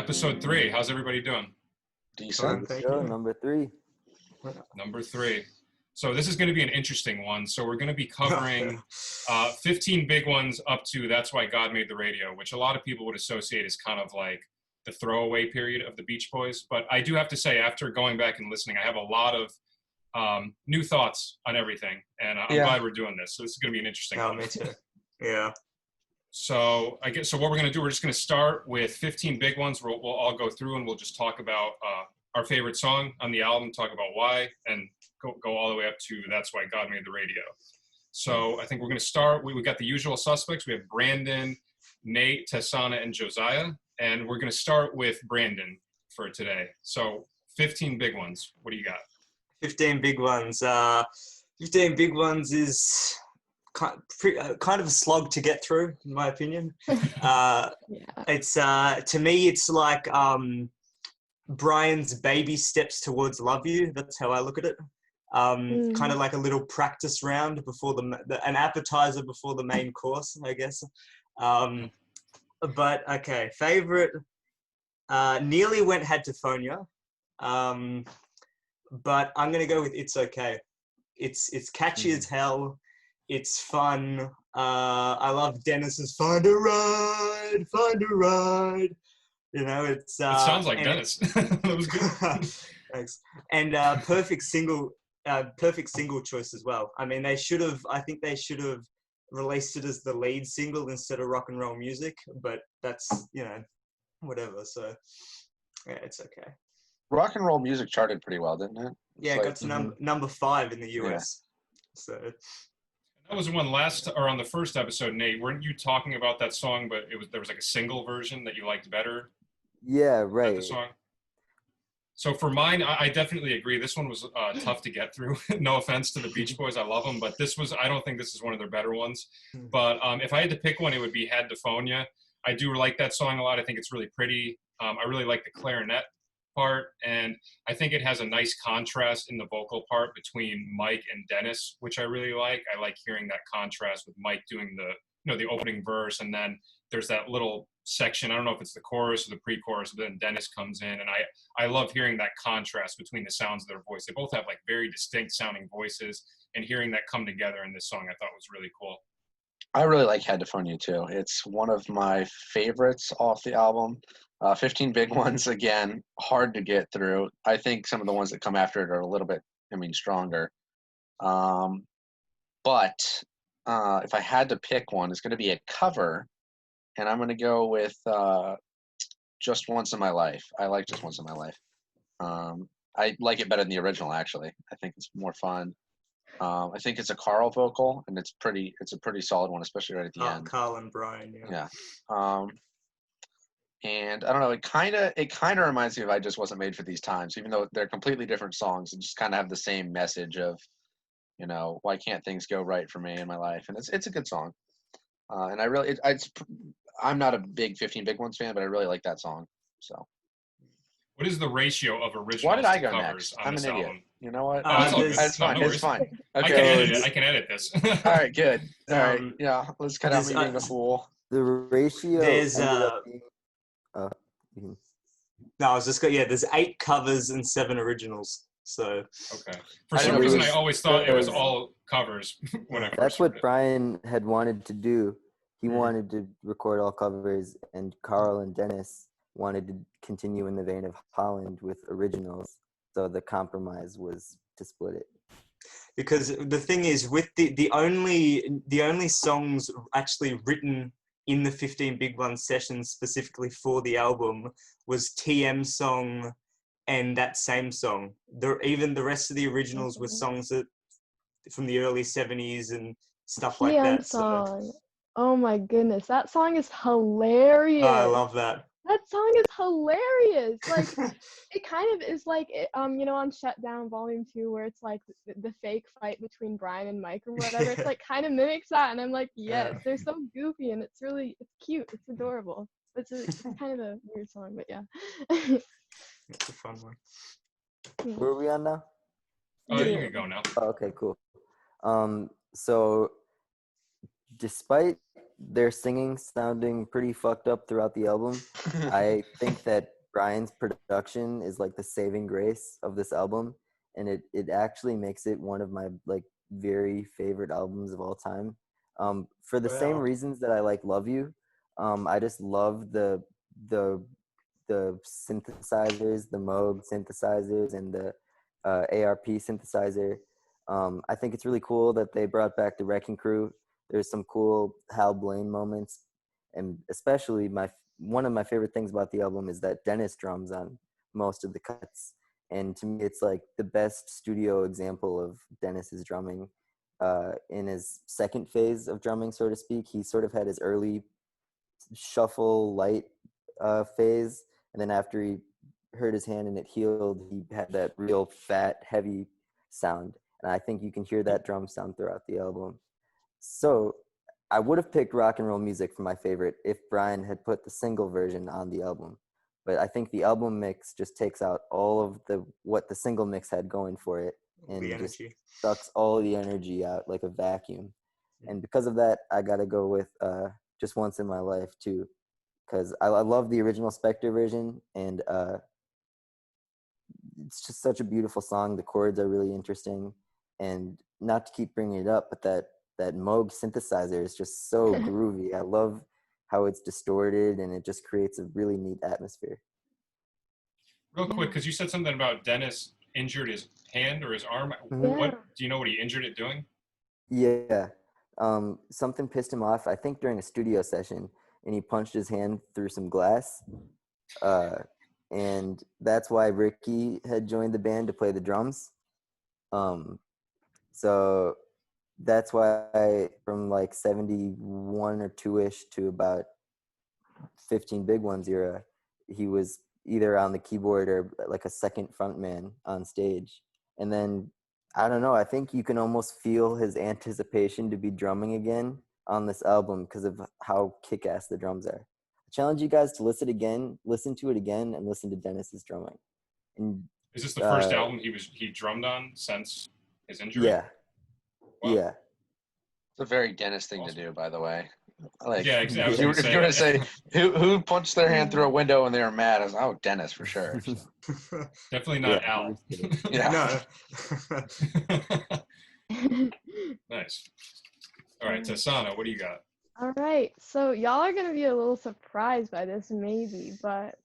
Episode 3. How's everybody doing? Decent. Thank you. Number 3. Number 3. So this is going to be an interesting one. So we're going to be covering 15 big ones up to That's Why God Made the Radio, which a lot of people would associate as kind of like the throwaway period of the Beach Boys. But I do have to say, after going back and listening, I have a lot of new thoughts on everything. And I'm glad we're doing this. So this is going to be an interesting one. Me too. Yeah. So what we're going to do, we're just going to start with 15 big ones. We'll all go through and we'll just talk about our favorite song on the album, talk about why, and go all the way up to That's Why God Made the Radio. So I think we're going to start. We got the usual suspects. We have Brandon, Nate, Tessana, and Josiah. And we're going to start with Brandon for today. So 15 big ones. What do you got? 15 big ones. 15 big ones is kind of a slog to get through, in my opinion. It's to me, it's like Brian's baby steps towards Love You. That's how I look at it. Kind of like a little practice round before an appetizer before the main course, I guess. But okay, favorite. Nearly went Hadtophonia, but I'm gonna go with It's Okay. It's catchy as hell. It's fun. I love Dennis's Find a Ride. You know, it's. It sounds like Dennis. That was good. Thanks. And perfect single choice as well. I mean, I think they should have released it as the lead single instead of Rock and Roll Music, but that's, whatever. So yeah, it's okay. Rock and Roll Music charted pretty well, didn't it? Yeah, it got to number 5 in the US. Yeah. So that was one on the first episode, Nate. Weren't you talking about that song, but there was like a single version that you liked better? Yeah, right. The song. So for mine, I definitely agree. This one was tough to get through. No offense to the Beach Boys, I love them, but I don't think this is one of their better ones. But if I had to pick one, it would be Hadtophonia. I do like that song a lot. I think it's really pretty. I really like the clarinet part, and I think it has a nice contrast in the vocal part between Mike and Dennis, which I really like. I like hearing that contrast with Mike doing the opening verse, and then there's that little section. I don't know if it's the chorus or the pre-chorus, but then Dennis comes in, and I love hearing that contrast between the sounds of their voice. They both have like very distinct sounding voices, and hearing that come together in this song I thought was really cool. I really like Hadtophonia too. It's one of my favorites off the album. 15 big ones, again, hard to get through. I think some of the ones that come after it are a little bit, stronger. But if I had to pick one, it's going to be a cover, and I'm going to go with Just Once in My Life. I like Just Once in My Life. I like it better than the original, actually. I think it's more fun. I think it's a Carl vocal, and it's a pretty solid one, especially right at the end. Carl and Brian, yeah. And I don't know, it kind of reminds me of I Just Wasn't Made for These Times, even though they're completely different songs and just kind of have the same message of, why can't things go right for me in my life? And it's a good song. And I'm not a big 15 Big Ones fan, but I really like that song. So. What is the ratio of originals? Why did I go next? I'm an idiot. Album? You know what? It's fine. No it's fine. Okay. I can edit this. All right, good. All right, yeah. Let's cut out me being a fool. The ratio. There's there's 8 covers and 7 originals. So okay. For some reason, I always thought it was all covers when I first. That's what Brian had wanted to do. He wanted to record all covers, and Carl and Dennis wanted to continue in the vein of Holland with originals. So the compromise was to split it. Because the thing is, with the only songs actually written in the 15 Big Ones sessions specifically for the album was TM's song and that same song. Even the rest of the originals were songs that from the early 70s and stuff like that. Song. So. Oh my goodness, that song is hilarious. I love that. That song is hilarious. Like, it kind of is like, on Shutdown Volume 2, where it's like the fake fight between Brian and Mike or whatever. It's like kind of mimics that, and I'm like, yes, they're so goofy, and it's cute, it's adorable. It's kind of a weird song, but yeah. It's a fun one. Where are we on now? Oh, you can go now. Oh, okay, cool. So, despite their singing sounding pretty fucked up throughout the album. I think that Brian's production is like the saving grace of this album, and it actually makes it one of my like very favorite albums of all time. For the same Wow. reasons that I like Love You, I just love the the synthesizers, the Moog synthesizers, and the ARP synthesizer. I think it's really cool that they brought back the Wrecking Crew. There's some cool Hal Blaine moments, and especially one of my favorite things about the album is that Dennis drums on most of the cuts. And to me, it's like the best studio example of Dennis's drumming. In his second phase of drumming, so to speak, he sort of had his early shuffle light phase, and then after he hurt his hand and it healed, he had that real fat, heavy sound. And I think you can hear that drum sound throughout the album. So I would have picked Rock and Roll Music for my favorite if Brian had put the single version on the album. But I think the album mix just takes out all of what the single mix had going for it, and The just energy. sucks all the energy out like a vacuum. And because of that, I gotta go with Just Once in My Life too, because I love the original Spectre version, and it's just such a beautiful song. The chords are really interesting, and not to keep bringing it up, but that Moog synthesizer is just so groovy. I love how it's distorted, and it just creates a really neat atmosphere. Real quick, because you said something about Dennis injured his hand or his arm. Mhm. What do you know what he injured it doing? Yeah. Something pissed him off, I think during a studio session, and he punched his hand through some glass. And that's why Ricky had joined the band to play the drums. So that's why from like 71 or 2-ish to about 15 Big Ones era, he was either on the keyboard or like a second frontman on stage. And then I don't know, I think you can almost feel his anticipation to be drumming again on this album because of how kick-ass the drums are. I challenge you guys to listen to it again, and listen to Dennis's drumming. And Is this the first album he drummed on since his injury? yeah. Wow. Yeah. It's a very Dennis thing to do, by the way. Like, Yeah, exactly. if you were going to say who punched their hand through a window when they were mad, I was Dennis for sure. So. Definitely not Yeah. Al. Yeah. No. Nice. All right, Tasana, what do you got? All right, so y'all are gonna be a little surprised by this, maybe, but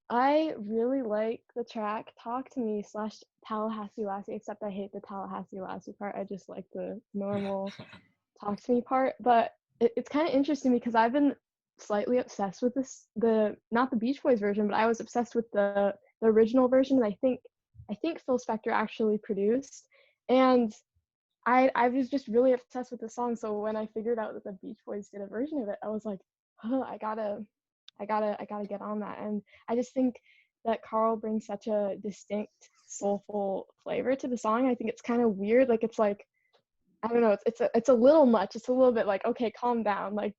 I really like the track "Talk to Me" / Tallahassee Lassie, except I hate the Tallahassee Lassie part. I just like the normal "Talk to Me" part. But it's kind of interesting because I've been slightly obsessed with not the Beach Boys version, but I was obsessed with the original version that I think Phil Spector actually produced, and I was just really obsessed with the song. So when I figured out that the Beach Boys did a version of it, I was like, oh, I gotta get on that. And I just think that Carl brings such a distinct, soulful flavor to the song. I think it's kind of weird. Like, it's like, I don't know, it's a little much. It's a little bit like, okay, calm down, like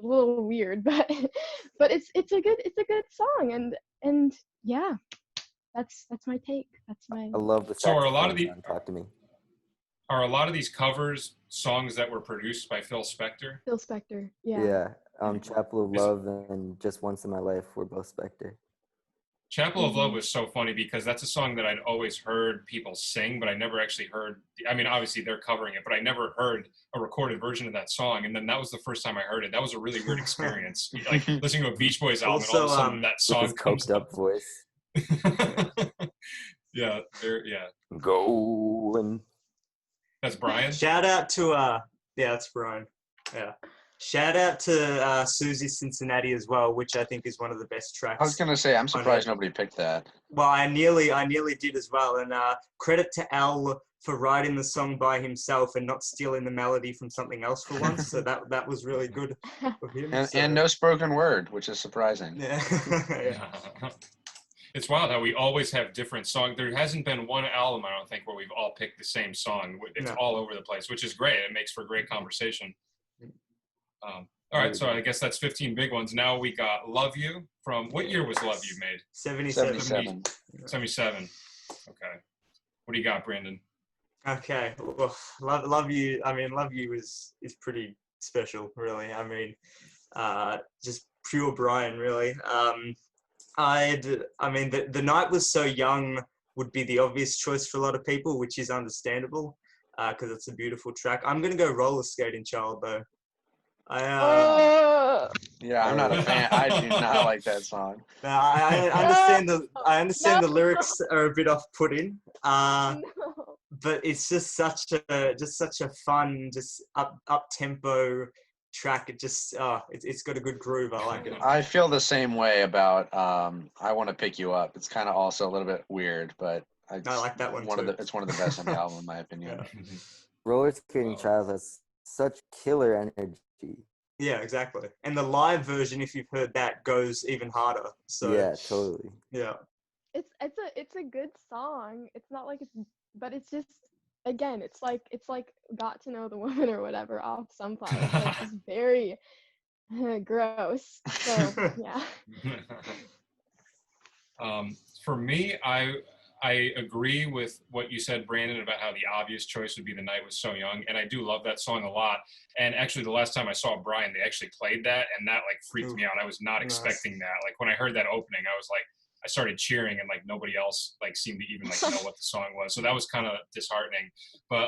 a little weird, but it's a good song. And yeah, that's my take. That's my. I love the So are a lot saxophone of the sound. Talk to Me. Are a lot of these covers songs that were produced by Phil Spector? Phil Spector, yeah. Yeah. Chapel of Love and Just Once in My Life were both Spector. Chapel of Love was so funny because that's a song that I'd always heard people sing, but I never actually heard. I mean, obviously they're covering it, but I never heard a recorded version of that song. And then that was the first time I heard it. That was a really weird experience. Like listening to a Beach Boys album, Also, and all of a sudden that song With his comes coked up voice. Yeah, Go and That's Brian. Shout out to yeah, that's Brian. Yeah. Shout out to Susie Cincinnati as well, which I think is one of the best tracks. I was going to say, I'm surprised nobody picked that. Well, I nearly did as well. And credit to Al for writing the song by himself and not stealing the melody from something else for once. So that was really good of him. And no spoken word, which is surprising. Yeah. Yeah. It's wild how we always have different songs. There hasn't been one album, I don't think, where we've all picked the same song. It's all over the place, which is great. It makes for great conversation. All right, so I guess that's 15 big ones. Now we got Love You from, what year was Love You made? 77. 77. Okay. What do you got, Brandon? Okay. Well, love You. I mean, Love You is pretty special, really. I mean, just pure Brian, really. I mean, the Night Was So Young would be the obvious choice for a lot of people, which is understandable because it's a beautiful track. I'm going to go Roller Skating Child, though. Yeah, I'm not a fan. I do not like that song. I understand the lyrics are a bit off-putting, but it's just such a fun, just up tempo track. It just it's got a good groove. I like it. I feel the same way about I Want to Pick You Up. It's kind of also a little bit weird, but I like that one too. It's one of the best on the album, in my opinion. Yeah. Roller Skating Child has such killer energy. Yeah, exactly. And the live version, if you've heard that, goes even harder. So yeah, totally. Yeah. It's a good song. It's not like but it's just, again, it's like Got to Know the Woman or whatever off Sunflower. It's like just very gross. So yeah. For me, I agree with what you said, Brandon, about how the obvious choice would be The Night Was So Young, and I do love that song a lot. And actually, the last time I saw Brian, they actually played that, and that like freaked me out. I was not expecting that. Like when I heard that opening, I was like, I started cheering, and like nobody else like seemed to even like know what the song was. So that was kind of disheartening. But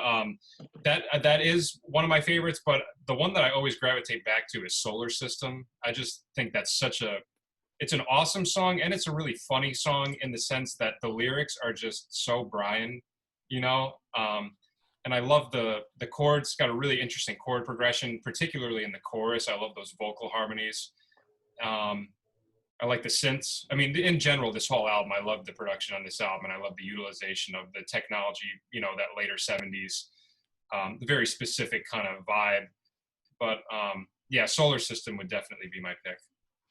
that is one of my favorites. But the one that I always gravitate back to is Solar System. I just think that's it's an awesome song, and it's a really funny song in the sense that the lyrics are just so Brian, you know? And I love the chords. Got a really interesting chord progression, particularly in the chorus. I love those vocal harmonies. I like the synths. I mean, in general, this whole album, I love the production on this album, and I love the utilization of the technology, you know, that later 70s, the very specific kind of vibe. But yeah, Solar System would definitely be my pick.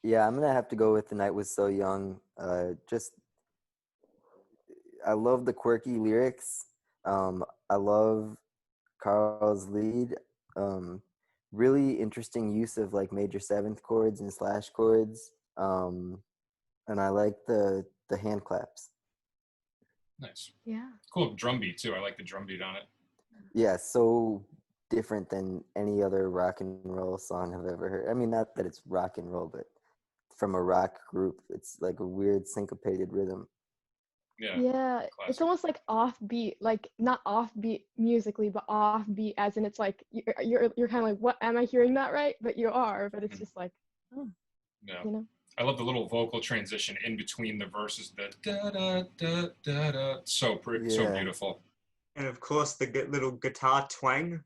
Yeah, I'm gonna have to go with The Night Was So Young. I love the quirky lyrics. I love Carl's lead. Really interesting use of like major seventh chords and slash chords. And I like the hand claps. Nice. Yeah. Cool drum beat too. I like the drum beat on it. Yeah, so different than any other rock and roll song I've ever heard. I mean, not that it's rock and roll, but from a rock group, it's like a weird syncopated rhythm. Yeah, it's almost like offbeat, like not offbeat musically, but offbeat as in it's like you're kind of like, what, am I hearing that right? But you are, but it's just like, oh, yeah. You know. I love the little vocal transition in between the verses. The da da da da da. So beautiful. And of course, the little guitar twang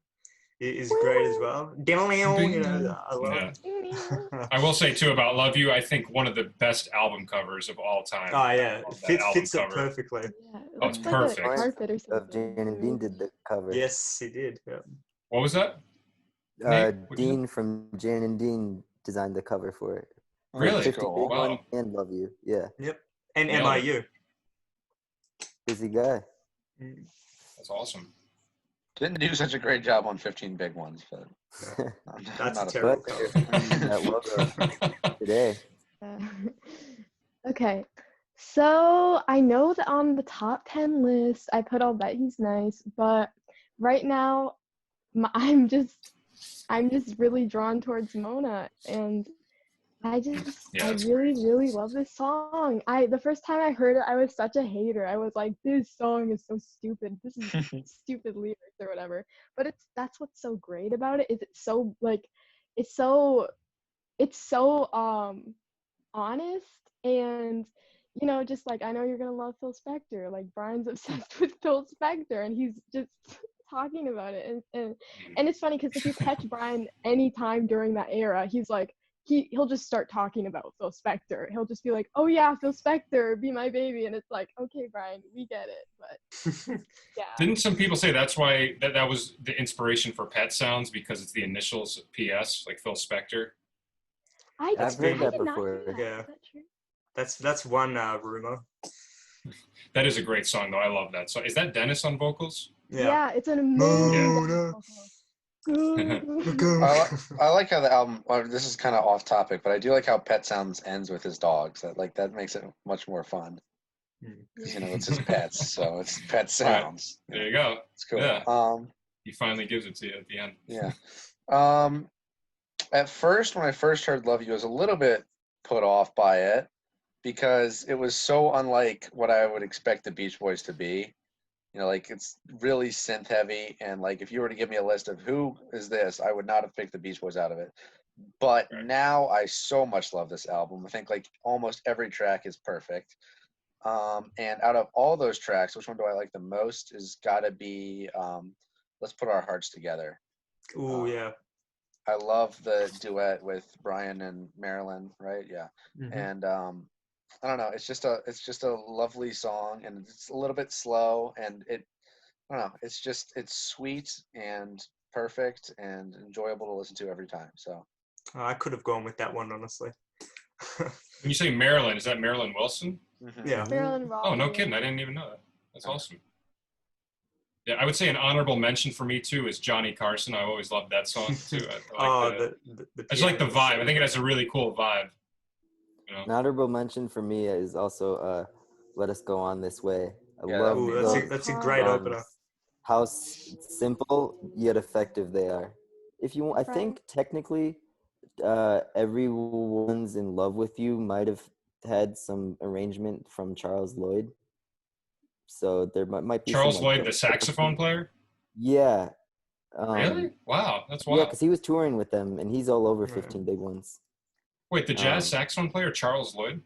is great as well. You know, I love it. I will say too about Love You, I think one of the best album covers of all time. Oh yeah, fits it perfectly. Yeah, oh, it's like perfect. A carpet or something. Of Jan and Dean did the cover. Yes, he did. Yeah. What was that? Dean from Jan and Dean designed the cover for it. Really? 50 Cool. Big One Wow. and Love You. Yeah. Yep. And MIU. Busy guy. That's awesome. Didn't do such a great job on 15 Big Ones, but that's a terrible cover. That logo today. Okay, so I know that on the top 10 list I put I'll Bet He's Nice, but right now I'm just really drawn towards Mona, and I really love this song. The first time I heard it, I was such a hater. I was like, this song is so stupid. This is stupid lyrics or whatever. But that's what's so great about it, is it's so like, it's so honest, and you know, just like, I know you're gonna love Phil Spector. Like, Brian's obsessed with Phil Spector, and he's just talking about it. And it's funny because if you catch Brian anytime during that era, he's like, he'll just start talking about Phil Spector. He'll just be like, oh yeah, Phil Spector, Be My Baby. And it's like, okay, Brian, we get it. But yeah. Didn't some people say that's why that was the inspiration for Pet Sounds, because it's the initials PS, like Phil Spector? I've heard that before. Yeah. That's one rumor. That is a great song though. I love that song. Is that Dennis on vocals? Yeah, it's an amazing I like how the album, this is kind of off topic, but I do like how Pet Sounds ends with his dogs. That makes it much more fun. Because, you know, it's his pets, so it's Pet Sounds. Right. There you go. It's cool. Yeah. He finally gives it to you at the end. Yeah. At first, when I first heard Love You, I was a little bit put off by it because it was so unlike what I would expect the Beach Boys to be. You know, like it's really synth heavy, and like if you were to give me a list of who is this, I would not have picked the Beach Boys out of it. But Right. now I so much love this album. I think like almost every track is perfect. And out of all those tracks, which one do I like the most? Is got to be Let's Put Our Hearts Together. Ooh, yeah. I love the duet with Brian and Marilyn, right? Yeah. Mm-hmm. And I don't know, it's just a lovely song, and it's a little bit slow, and I don't know, it's sweet and perfect and enjoyable to listen to every time. So I could have gone with that one, honestly. When you say Marilyn, is that Marilyn Wilson? Yeah. Marilyn Oh, no Robbie. kidding. I didn't even know that. That's awesome. Yeah, I would say an honorable mention for me too is Johnny Carson. I always loved that song too. I just like the vibe. I think it has a really cool vibe. You know? An honorable mention for me is also "Let Us Go On This Way." I Yeah, love Ooh, those that's a great songs, opener. how simple yet effective they are. If you, I Right. think technically, "Everyone's in Love with You" might have had some arrangement from Charles Lloyd, so there might be Charles some, like, Lloyd, the saxophone player? Yeah. Really? Wow, that's Yeah, wild. because he was touring with them, and he's all over Yeah. 15 Big Ones. Wait, the jazz saxophone player, Charles Lloyd?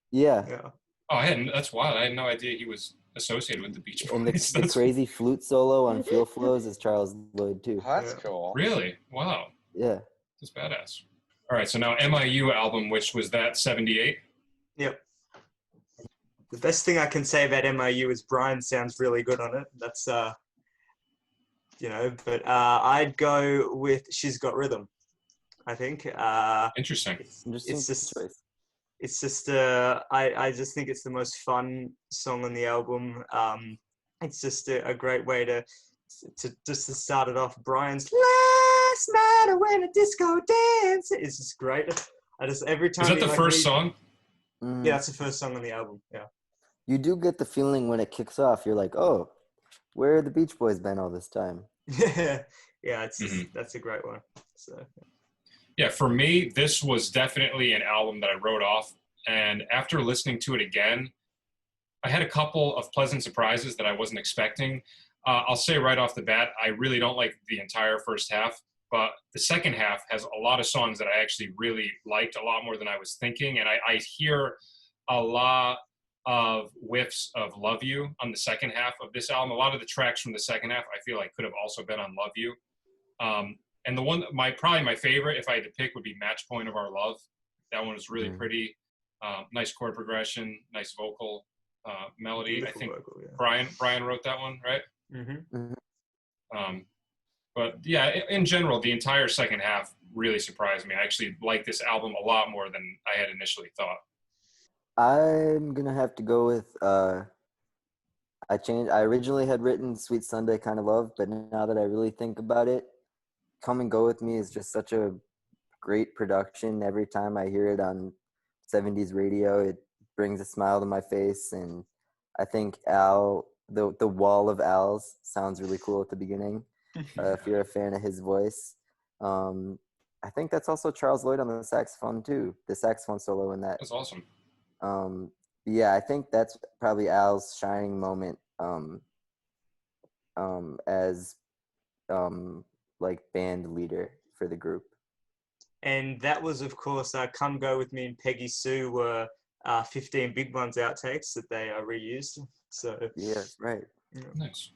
Yeah. Yeah. Oh, that's wild. I had no idea he was associated with the Beach Boys. And the crazy flute solo on Feel Flows is Charles Lloyd too. oh, that's Yeah. cool. Really? Wow. Yeah. That's badass. All right, so now MIU album, which was that 78? Yep. The best thing I can say about MIU is Brian sounds really good on it. That's but I'd go with She's Got Rhythm. I think. Interesting. Interesting It's just choice. it's just I just think it's the most fun song on the album. It's just a great way to start it off. Brian's last night I went to disco dance. It's just great. I just every time. Is that the first song? Yeah, that's the first song on the album. Yeah. You do get the feeling when it kicks off, you're like, oh, where have the Beach Boys been all this time? Yeah, it's that's a great one. So. Yeah, for me, this was definitely an album that I wrote off. And after listening to it again, I had a couple of pleasant surprises that I wasn't expecting. I'll say right off the bat, I really don't like the entire first half, but the second half has a lot of songs that I actually really liked, a lot more than I was thinking. And I hear a lot of whiffs of Love You on the second half of this album. A lot of the tracks from the second half I feel like could have also been on Love You. And the one, probably my favorite, if I had to pick, would be Match Point of Our Love. That one was really pretty. Nice chord progression, nice vocal melody. Beautiful I think vocal, yeah. Brian wrote that one, right? Mm-hmm. But yeah, in general, the entire second half really surprised me. I actually like this album a lot more than I had initially thought. I'm gonna have to go with I originally had written Sweet Sunday Kind of Love, but now that I really think about it, Come and Go With Me is just such a great production. Every time I hear it on 70s radio, it brings a smile to my face. And I think Al, the wall of Al's sounds really cool at the beginning. If you're a fan of his voice. I think that's also Charles Lloyd on the saxophone too. The saxophone solo in that. That's awesome. Yeah, I think that's probably Al's shining moment as like band leader for the group. And that was, of course, Come Go With Me and Peggy Sue were 15 Big Ones outtakes that they reused. So Yeah, right. Yeah. Nice.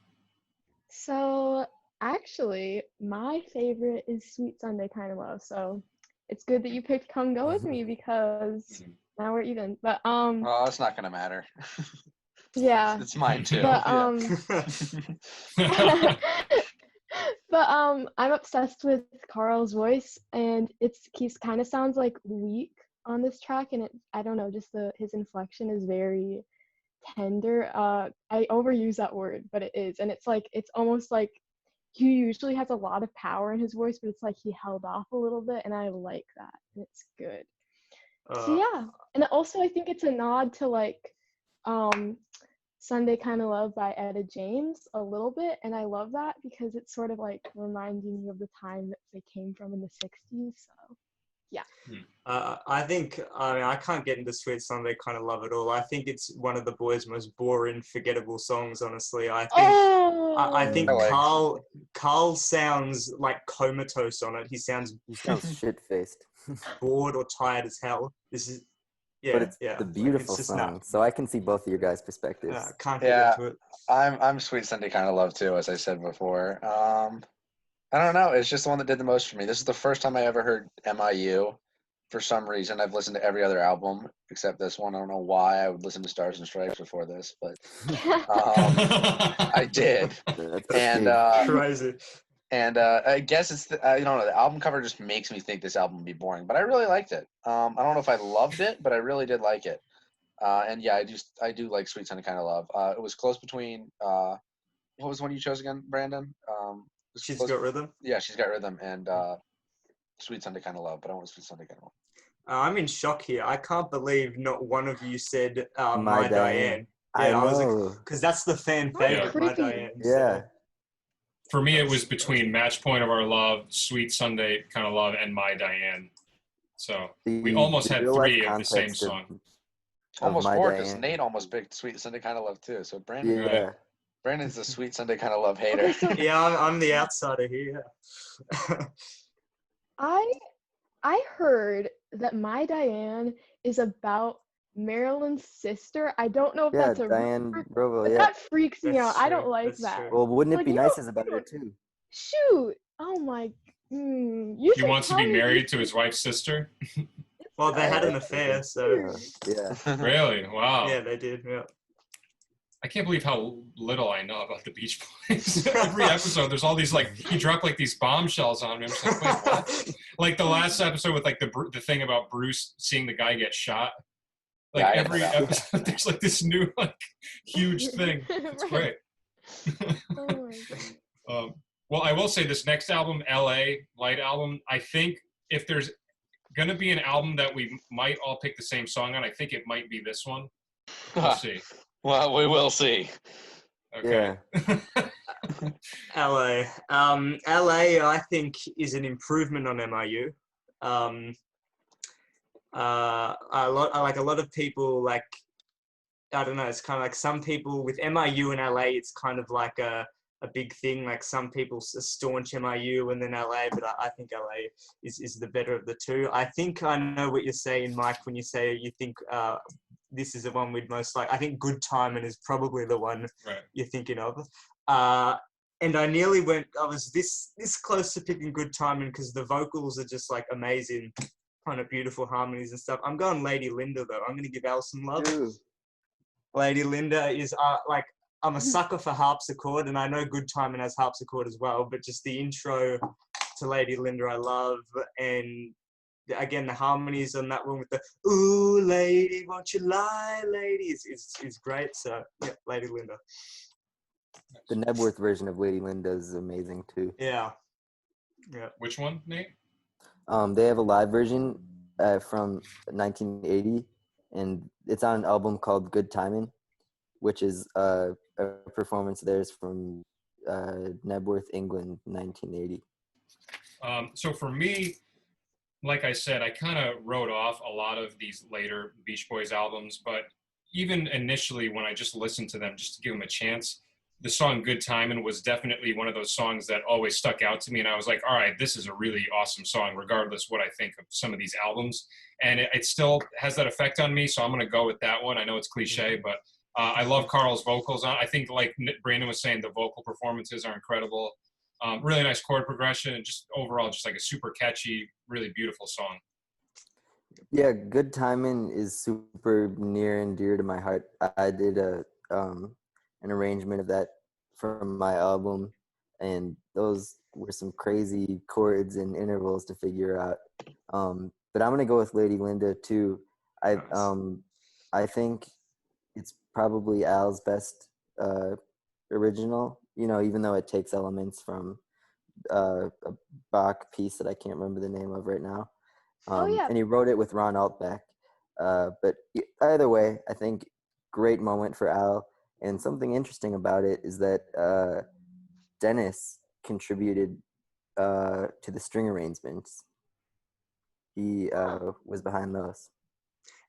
So actually, my favorite is Sweet Sunday Kind of Love. So it's good that you picked Come Go With Me because now we're even. But Oh, it's not gonna matter. yeah. It's mine too. But Yeah. but I'm obsessed with Carl's voice, and he kind of sounds like weak on this track, and I don't know, just his inflection is very tender. I overuse that word, but it is, and it's almost like he usually has a lot of power in his voice, but it's like he held off a little bit, and I like that, and it's good. So yeah, and also I think it's a nod to like Sunday Kinda Love by Etta James a little bit, and I love that because it's sort of like reminding you of the time that they came from in the 60s. So yeah. I think, I mean, I can't get into Sweet Sunday Kinda Love at all. I think it's one of the boys' most boring, forgettable songs, honestly. I think I like- Carl sounds like comatose on it. He sounds shit-faced. bored or tired as hell. This is, yeah, But it's yeah. the beautiful it's just song, so I can see both of your guys' perspectives. Can't get Yeah. into it. I'm Sweet Sunday Kinda Love too, as I said before. I don't know. It's just the one that did the most for me. This is the first time I ever heard MIU. For some reason, I've listened to every other album except this one. I don't know why I would listen to Stars and Stripes before this, but I did. That's And big. Crazy. and I guess it's I don't know. The album cover just makes me think this album would be boring, but I really liked it. I don't know if I loved it, but I really did like it. And yeah, I do like Sweet Sunday Kinda Love. It was close between what was the one you chose again, Brandon? She's Got Rhythm. Yeah, She's Got Rhythm and Sweet Sunday Kinda Love, but I want Sweet Sunday Kinda Love. I'm in shock here. I can't believe not one of you said My My Diane. I Yeah, I was know. like, because that's the fan That's favorite, My creepy. Diane. Yeah. For me, it was between Match Point of Our Love, Sweet Sunday Kinda Love, and My Diane. So we almost had real-life three of the same context of- song. Almost My four, because Diane. Nate almost picked Sweet Sunday Kinda Love too. So Brandon, Yeah. Brandon's the Sweet Sunday Kinda Love hater. Okay, so Yeah, I'm the outsider here. I heard that My Diane is about Marilyn's sister. I don't know if Yeah, that's a Diane rumor, Rovo, but yeah. that freaks me That's out. I true, don't like that's that. true. Well, wouldn't it Like, be you nice don't- as about you her don't- too? Shoot! Oh my. You He should wants to tell be me married these to his wife's sister. Well, they had an Yeah. affair, so Yeah. Really? Wow. yeah, they did. Yeah. I can't believe how little I know about the Beach Boys. Every episode, there's all these you drop like these bombshells on me. I'm just like, wait, what? Like the last episode with like the thing about Bruce seeing the guy get shot. Like Yeah, I didn't know every that. episode, there's like this new huge thing. It's Right. great. Oh my God. Well, I will say this next album, LA Light album, I think if there's going to be an album that we might all pick the same song on, I think it might be this one. We'll see. Well, we will see. Okay. LA. LA, I think, is an improvement on MIU. A lot of people like, I don't know, it's kind of like some people with MIU and LA, it's kind of like a big thing. Like some people staunch MIU and then LA, but I think LA is the better of the two. I think I know what you're saying, Mike, when you say you think this is the one we'd most like. I think Good Timing is probably the one you're thinking of. And I nearly went, I was this close to picking Good Timing because the vocals are just like amazing, kind of beautiful harmonies and stuff. I'm going Lady Linda though. I'm going to give Al some love. Ooh. Lady Linda is like, I'm a sucker for harpsichord, and I know Good Timing has harpsichord as well, but just the intro to Lady Linda I love, and again the harmonies on that one with the "Ooh, lady, won't you lie, lady" is great. So yeah, Lady Linda. The Nebworth version of Lady Linda is amazing too. Yeah. Which one, Nate? They have a live version from 1980, and it's on an album called Good Timing, which is a performance of theirs from Nebworth, England, 1980. So for me, like I said, I kind of wrote off a lot of these later Beach Boys albums, but even initially when I just listened to them, just to give them a chance, the song Good Timin' was definitely one of those songs that always stuck out to me. And I was like, all right, this is a really awesome song, regardless what I think of some of these albums. And it still has that effect on me. So I'm going to go with that one. I know it's cliche, but I love Carl's vocals. I think like Brandon was saying, the vocal performances are incredible. Really nice chord progression and just overall, just like a super catchy, really beautiful song. Yeah, Good Timing is super near and dear to my heart. I did an arrangement of that from my album, and those were some crazy chords and intervals to figure out. But I'm gonna go with Lady Linda too. I think it's probably Al's best original. You know, even though it takes elements from a Bach piece that I can't remember the name of right now. And he wrote it with Ron Altbeck. But either way, I think great moment for Al. And something interesting about it is that Dennis contributed to the string arrangements. He was behind those.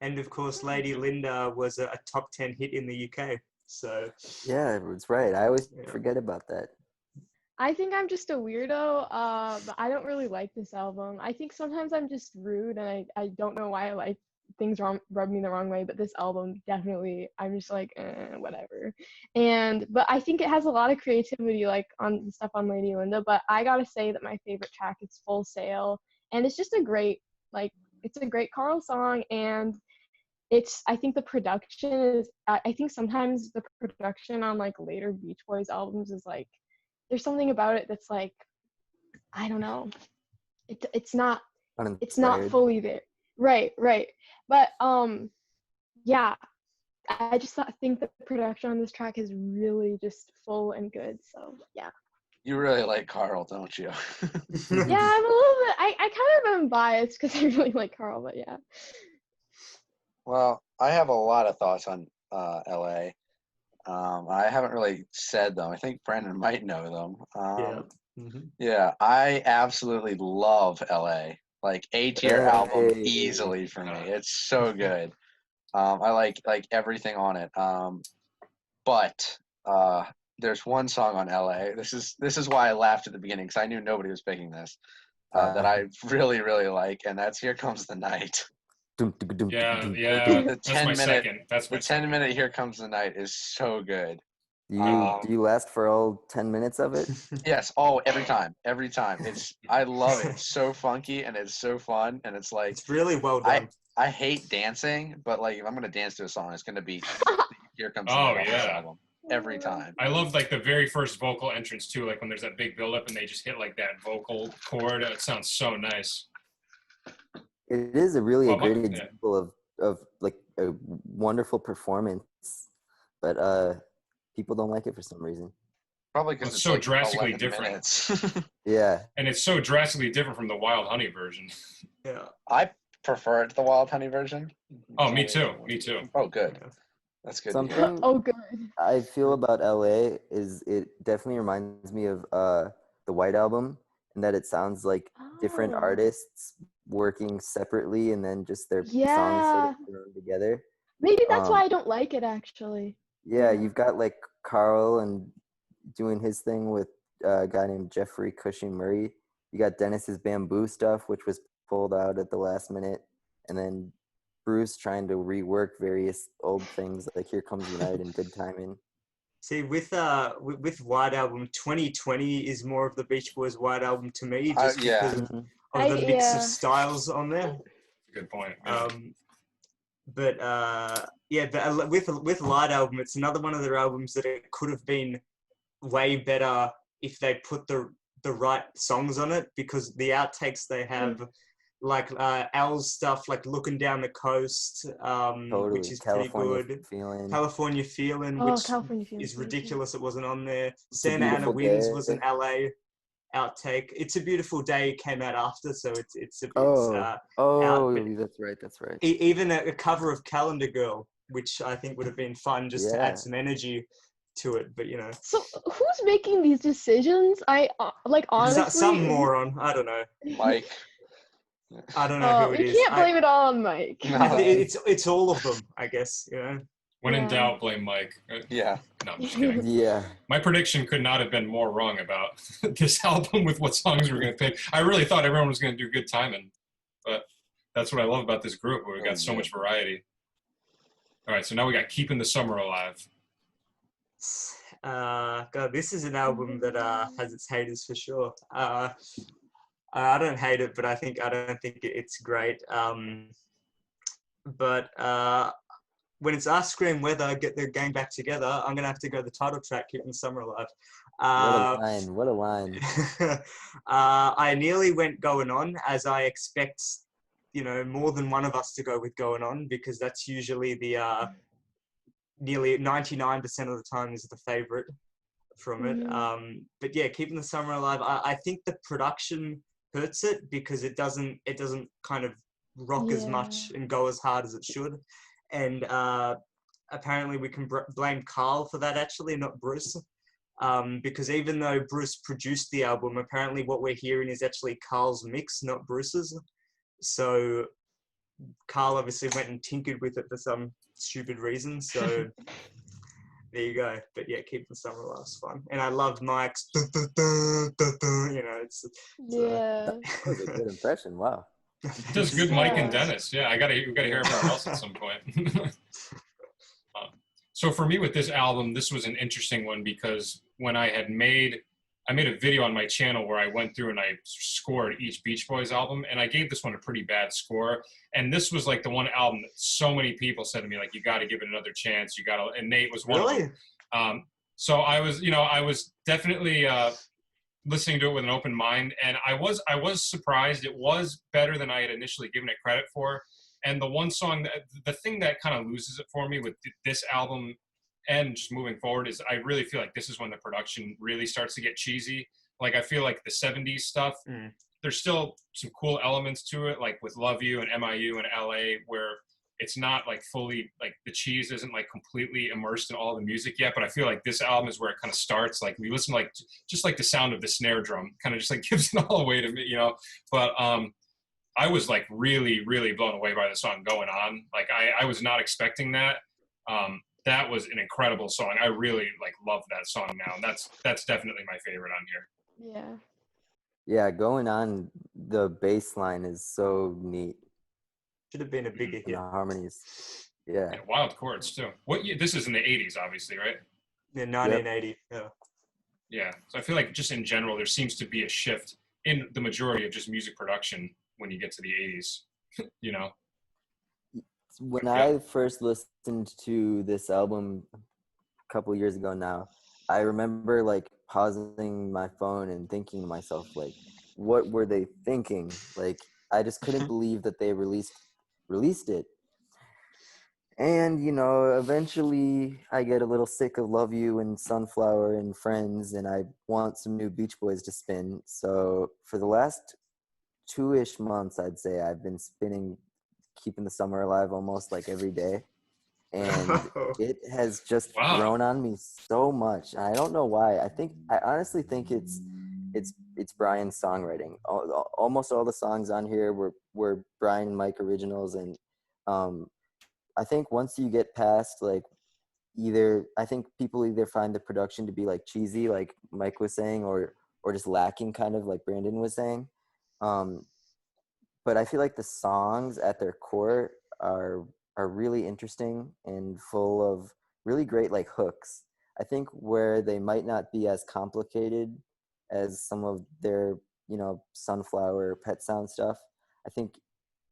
And of course, Lady Linda was a top 10 hit in the UK. So Yeah, that's right. I always Yeah. forget about that. I think I'm just a weirdo, but I don't really like this album. I think sometimes I'm just rude, and I don't know why I like things rub me the wrong way, but this album definitely, I'm just like, whatever. But I think it has a lot of creativity, like on the stuff on Lady Linda, but I gotta say that my favorite track is Full Sail, and it's just a great, like, it's a great Carl song, and I think the production is, I think sometimes the production on like later Beach Boys albums is like, there's something about it that's like, I don't know, it's not Uninspired. fully there. Right. But yeah, I just think the production on this track is really just full and good. So yeah. You really like Carl, don't you? Yeah, I'm a little bit, I kind of am biased because I really like Carl, but yeah. Well, I have a lot of thoughts on LA. I haven't really said them. I think Brandon might know them. yeah. Mhm. Yeah, I absolutely love LA. Like A-tier album Hey. easily for me. It's so good. I like everything on it. But there's one song on LA. This is why I laughed at the beginning, because I knew nobody was picking this. That I really, really like, and that's Here Comes the Night. Yeah, The that's 10 my minute second. That's my the 10 second. minute Here Comes the Night is so good. Do you last for all 10 minutes of it? Yes. Oh, every time. I love it. It's so funky and it's so fun, and it's like, It's really well done. I hate dancing, but like if I'm gonna dance to a song, it's gonna be Here Comes the Oh, Night off this yeah. album every time. I love like the very first vocal entrance too, like when there's that big build up and they just hit like that vocal chord. It sounds so nice. It is a really Well, a great yeah. example of like a wonderful performance, but people don't like it for some reason. Probably Well, because it's it's so like drastically 11 different. minutes. Yeah. And it's so drastically different from the Wild Honey version. Yeah. I prefer it to the Wild Honey version. Oh, me too. Me too. Oh, good. That's good to hear. Something Oh, good. I feel about LA is it definitely reminds me of the White Album, in that it sounds like different Oh. artists working separately and then just their songs sort Yeah. of thrown together. Maybe that's why I don't like it, actually. Yeah, Yeah. you've got like Carl and doing his thing with a guy named Jeffrey Cushing Murray. You got Dennis's Bamboo stuff, which was pulled out at the last minute, and then Bruce trying to rework various old things like Here Comes the Night and Good Timing. See, with White Album, 2020 is more of the Beach Boys White Album to me, just Yeah. because of the mix of Yeah. styles on there. Good point. Yeah. But with Light Album, it's another one of their albums that it could have been way better if they put the right songs on it, because the outtakes they have, like Al's stuff, like Looking Down the Coast, Totally. which is California pretty good. Feeling. California Feeling, Oh, which California Feeling is is really ridiculous. It wasn't on there. It's a Santa Ana Beautiful Winds Day. was an LA outtake. It's a Beautiful Day came out after, so it's That's right. That's right. even a cover of Calendar Girl, which I think would have been fun just to Yeah. add some energy to it. But So who's making these decisions? I like honestly. some moron. I don't know. Mike. I don't know who it you is. can't blame it all on Mike. No. It's all of them, I guess. When in Yeah. doubt, blame Mike. Yeah. No, I'm just kidding. Yeah. My prediction could not have been more wrong about this album with what songs we were going to pick. I really thought everyone was going to do Good Timing, but that's what I love about this group. We've got so much variety. All right, so now we got Keeping the Summer Alive. God, this is an album that has its haters for sure. I don't hate it, but I don't think it's great. But when it's Ice Cream Weather, Get the Gang Back Together, I'm gonna have to go the title track, Keeping the Summer Alive. What a line. I nearly went Going On, as I expect, more than one of us to go with Going On, because that's usually the nearly 99% of the time is the favorite from it. But yeah, Keeping the Summer Alive, I think the production hurts it, because it doesn't kind of rock as much and go as hard as it should. And apparently we can blame Carl for that, actually, not Bruce. Because even though Bruce produced the album, apparently what we're hearing is actually Carl's mix, not Bruce's. So Carl obviously went and tinkered with it for some stupid reason. So there you go. But yeah, Keep the Summer Laughs fun. And I love Mike's, you know, Yeah. That was a good impression. Wow. He does good Mike and Yeah. Dennis. Yeah, we gotta hear everyone else at some point. So for me with this album, this was an interesting one because when I made a video on my channel where I went through and I scored each Beach Boys album, and I gave this one a pretty bad score. And this was like the one album that so many people said to me, like, you got to give it another chance. You got to, and Nate was one of them. So I was definitely listening to it with an open mind, and I was surprised. It was better than I had initially given it credit for. And the one song, the thing that kind of loses it for me with this album and just moving forward is I really feel like this is when the production really starts to get cheesy. Like I feel like the 70s stuff, there's still some cool elements to it, like with Love You and MIU and LA, where it's not like fully, like the cheese isn't like completely immersed in all the music yet. But I feel like this album is where it kind of starts. Like we listen, like just like the sound of the snare drum kind of just like gives it all away to me, you know. But I was like really, really blown away by the song Going On. Like I was not expecting that. That was an incredible song. I really like love that song now. And that's definitely my favorite on here. Yeah. Yeah, Going On, the bass line is so neat. Should have been a bigger And hit. the harmonies. Yeah. And wild chords too. What year? This is in the 80s, obviously, right? Yeah, 1980. Yeah. Yeah. So I feel like just in general, there seems to be a shift in the majority of just music production when you get to the 80s, you know? When Yeah. I first listened to this album a couple years ago now, I remember like pausing my phone and thinking to myself, like, what were they thinking? Like, I just couldn't believe that they released it. And, you know, eventually I get a little sick of Love You and Sunflower and Friends, and I want some new Beach Boys to spin. So for the last 2-ish months, I'd say I've been spinning Keeping the Summer Alive almost like every day. And it has just Wow. grown on me so much. And I don't know why. I honestly think it's Brian's songwriting. Almost all the songs on here were Brian and Mike originals, and I think once you get past like I think people either find the production to be like cheesy, like Mike was saying, or just lacking, kind of like Brandon was saying. But I feel like the songs at their core are really interesting and full of really great like hooks. I think where they might not be as complicated as some of their, you know, Sunflower, Pet Sound stuff, I think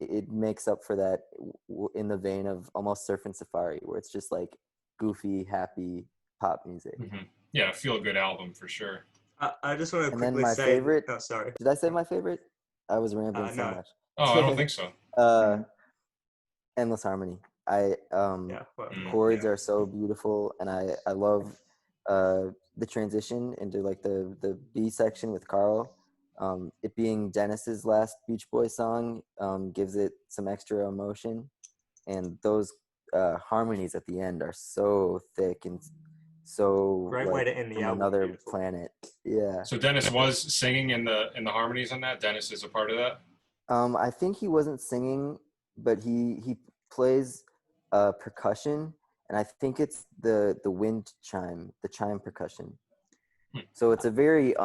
it makes up for that in the vein of almost Surf and Safari, where it's just like goofy, happy pop music. Mm-hmm. Yeah, feel good album for sure. I just want to And then quickly my say. favorite. Oh, sorry. Did I say my favorite? I was rambling so No. much. Oh, I don't think so. Endless Harmony. Yeah, well, Chords are so beautiful, and I love the transition into like the B section with Carl. It being Dennis's last Beach Boy song gives it some extra emotion, and those harmonies at the end are so thick and so Great like, way to end the from album. another Beautiful. planet. Yeah. So Dennis was singing in the harmonies on that. Dennis is a part of that. I think he wasn't singing, but he plays percussion, and I think it's the wind chime, the chime percussion. So it's a very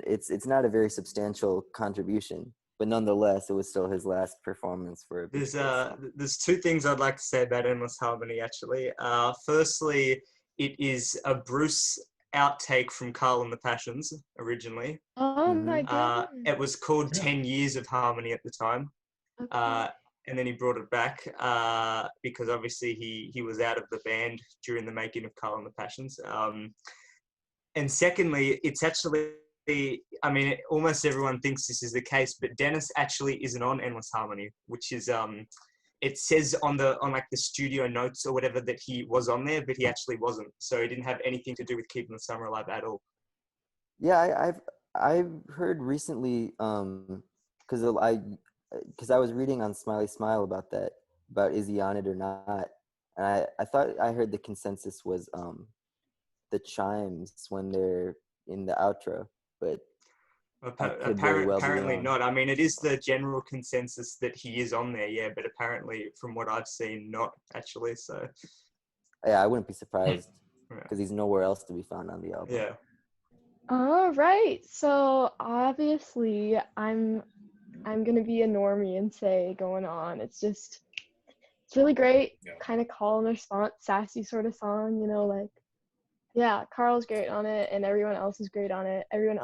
it's not a very substantial contribution, but nonetheless, it was still his last performance for a Beach Boys song. There's two things I'd like to say about Endless Harmony, actually. Firstly, it is a Bruce outtake from Carl and the Passions originally. Oh my god. It was called Yeah. 10 Years of Harmony at the time. Okay. And then he brought it back because obviously he was out of the band during the making of Carl and the Passions. And secondly, it's actually, I mean, almost everyone thinks this is the case, but Dennis actually isn't on Endless Harmony, which is, it says on like the studio notes or whatever that he was on there, but he actually wasn't. So he didn't have anything to do with Keeping the Summer Alive at all. Yeah, I've heard recently, because I was reading on Smiley Smile about that, about is he on it or not. And I thought I heard the consensus was the chimes when they're in the outro, but I could very well be Apparently wrong. not. I mean, it is the general consensus that he is on there, yeah, but apparently from what I've seen, not actually, so. Yeah, I wouldn't be surprised Yeah. because he's nowhere else to be found on the album. Yeah. All right. So obviously, I'm gonna be a normie and say Going On. It's really great. Yeah. Kind of call and response, sassy sort of song. Like, yeah, Carl's great on it, and everyone else is great on it. Everyone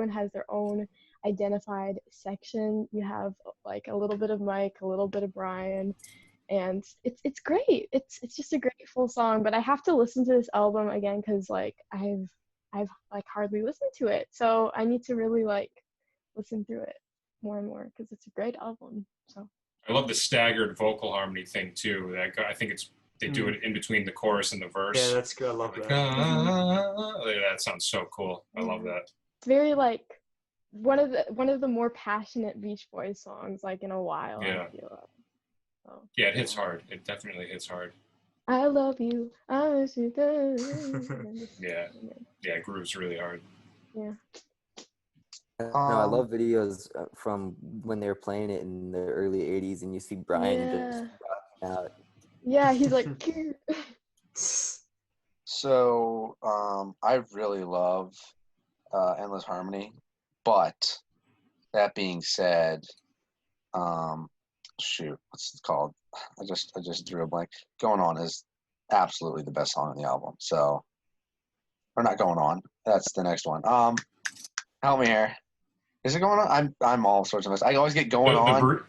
has their own identified section. You have like a little bit of Mike, a little bit of Brian, and it's great. It's just a great full song. But I have to listen to this album again because like I've like hardly listened to it, so I need to really like listen through it more and more because it's a great album. So I love the staggered vocal harmony thing too. I think they do it in between the chorus and the verse. Yeah, that's good. I love Like, that. that sounds so cool. I love that. it's very like one of the more passionate Beach Boys songs like in a while. Yeah. I feel like. So, Yeah, it hits hard. It definitely hits hard. I love you. I miss you. Yeah. Yeah, it grooves really hard. Yeah. No, I love videos from when they were playing it in the early 80s and you see Brian just rocking out. Yeah, he's like. So I really love Endless Harmony, but that being said, shoot, what's it called? I just drew a blank. Going On is absolutely the best song on the album. So, or not Going On. That's the next one. Help me here. Is it Going On? I'm all sorts of mess. I always get Going On.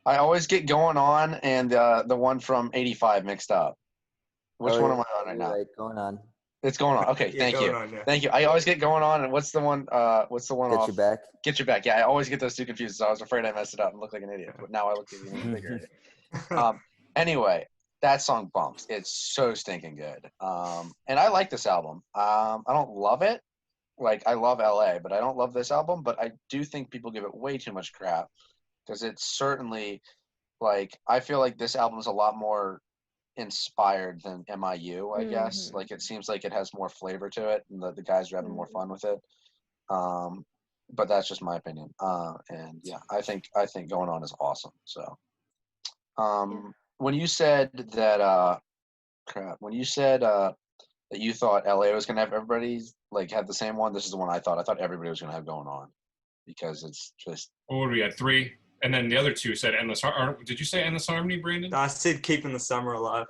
I always get Going On and the one from '85 mixed up. Which one am I on right now? Right, Going On. It's Going On. Okay, Yeah, thank Going you. On, yeah. Thank you. I always get Going On, and what's the one Get off? You Back. Get You Back. Yeah, I always get those two confused, so I was afraid I messed it up and looked like an idiot. But now I look even bigger. Anyway, that song bumps. It's so stinking good. And I like this album. I don't love it. Like, I love LA, but I don't love this album. But I do think people give it way too much crap because it's certainly, like, I feel like this album is a lot more inspired than MIU, I guess. Like, it seems like it has more flavor to it, and the guys are having more fun with it. But that's just my opinion. And yeah, I think Going On is awesome. So, when you said that, that you thought LA was gonna have everybody like have the same one, this is the one I thought. I thought everybody was gonna have Going On because it's just. What were we at? 3? And then the other 2 said Endless Harmony. Did you say Endless Harmony, Brandon? I said Keeping the Summer Alive.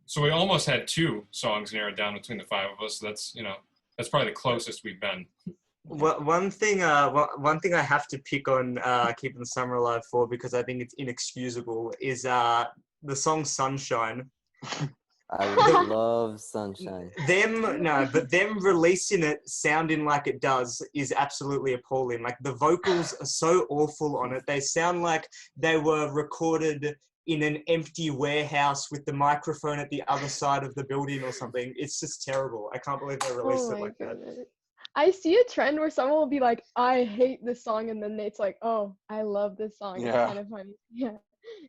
So we almost had 2 songs narrowed down between the 5 of us. So that's probably the closest we've been. Well, one thing I have to pick on Keeping the Summer Alive for, because I think it's inexcusable, is the song Sunshine. I love Sunshine. Them releasing it sounding like it does is absolutely appalling. Like, the vocals are so awful on it. They sound like they were recorded in an empty warehouse with the microphone at the other side of the building or something. It's just terrible. I can't believe they released it like that. I see a trend where someone will be like, I hate this song, and then it's like, oh, I love this song. Yeah. It's kind of funny. Yeah.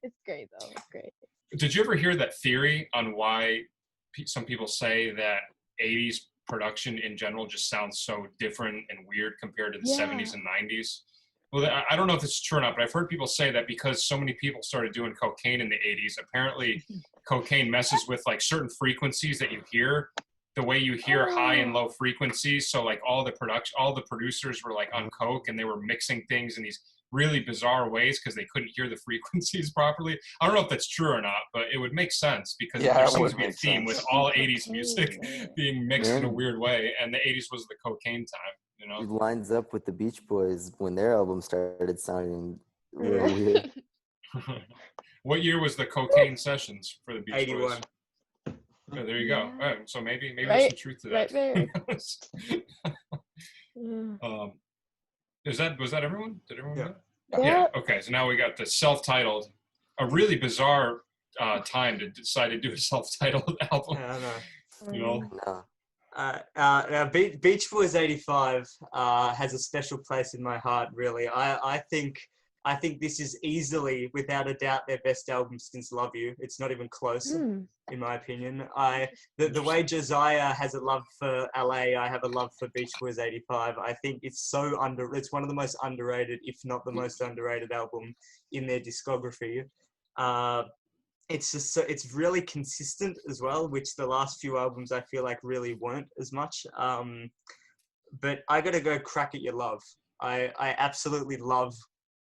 It's great, though. It's great. Did you ever hear that theory on why some people say that 80s production in general just sounds so different and weird compared to the 70s and 90s? Well, I don't know if this is true or not, but I've heard people say that because so many people started doing cocaine in the 80s, apparently cocaine messes with like certain frequencies that you hear, the way you hear high and low frequencies. So like all the producers were like on coke and they were mixing things in these really bizarre ways because they couldn't hear the frequencies properly. I don't know if that's true or not, but it would make sense because there seems to be a theme with all 80s music being mixed in a weird way, and the 80s was the cocaine time, It lines up with the Beach Boys when their album started sounding really weird. What year was the cocaine sessions for the Beach 81. Boys? Yeah, there you go. All right, so maybe Right, there's some truth to that. right there. Was that everyone? Did everyone? Yeah. Know? Yeah. Okay. So now we got the self-titled, a really bizarre time to decide to do a self-titled album. Yeah, I know. No. Beach Boys '85 has a special place in my heart. Really, I think I think this is easily, without a doubt, their best album since Love You. It's not even close, in my opinion. The way Josiah has a love for LA, I have a love for Beach Boys 85. I think it's it's one of the most underrated, if not the most underrated album in their discography. It's just it's really consistent as well, which the last few albums I feel like really weren't as much. But I got to go Crack at Your Love. I absolutely love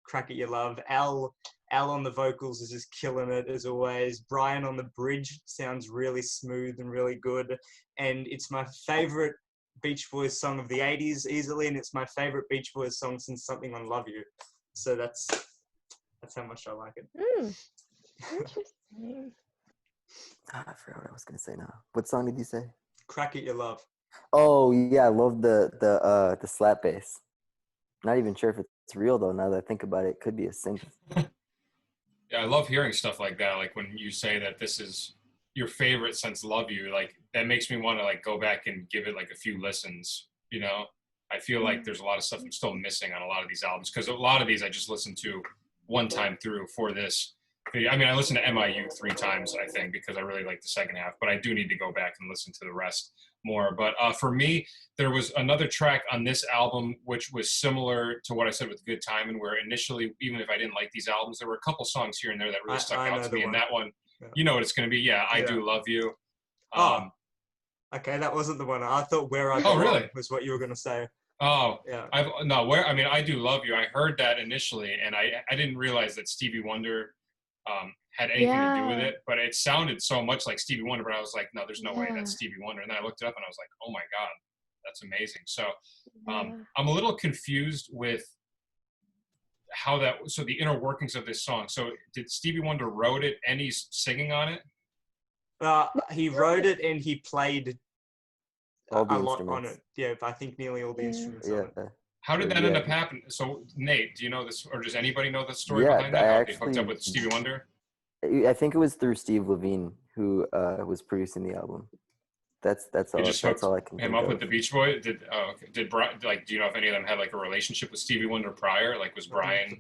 Crack at Your Love. Al on the vocals is just killing it as always. Brian on the bridge sounds really smooth and really good. And it's my favorite Beach Boys song of the 80s easily, and it's my favorite Beach Boys song since Something on Love You. So that's how much I like it. Interesting. I forgot what I was gonna say now. What song did you say? Crack at Your Love. Oh yeah, I love the slap bass. Not even sure if it's real though. Now that I think about it, it could be a synth. Yeah, I love hearing stuff like that. Like when you say that this is your favorite since Love You, like that makes me want to like go back and give it like a few listens. You know, I feel like there's a lot of stuff I'm still missing on a lot of these albums because a lot of these I just listened to one time through for this. I mean, I listened to MIU 3 times, I think, because I really like the second half, but I do need to go back and listen to the rest more. But for me, there was another track on this album which was similar to what I said with Good Timin', where initially, even if I didn't like these albums, there were a couple songs here and there that really stuck out to me. And that one, you know what it's going to be. Yeah, I Do Love You. Okay, that wasn't the one. I thought Where I Belong really? was what you were going to say. Oh, yeah. I Do Love You. I heard that initially, and I didn't realize that Stevie Wonder had anything to do with it, but it sounded so much like Stevie Wonder, but I was like, no, there's no way that's Stevie Wonder. And then I looked it up and I was like, oh my God, that's amazing. So I'm a little confused with so the inner workings of this song. So did Stevie Wonder wrote it and he's singing on it? He wrote it and he played all the a lot instruments on it. Yeah, I think nearly all the instruments on it. How did that end up happening? So Nate, do you know this, or does anybody know the story behind that? How they hooked up with Stevie Wonder? I think it was through Steve Levine who was producing the album. That's all. Just that's all I can. Him think up of. with the Beach Boys. Did Brian, like? Do you know if any of them had like a relationship with Stevie Wonder prior? Like, was Brian?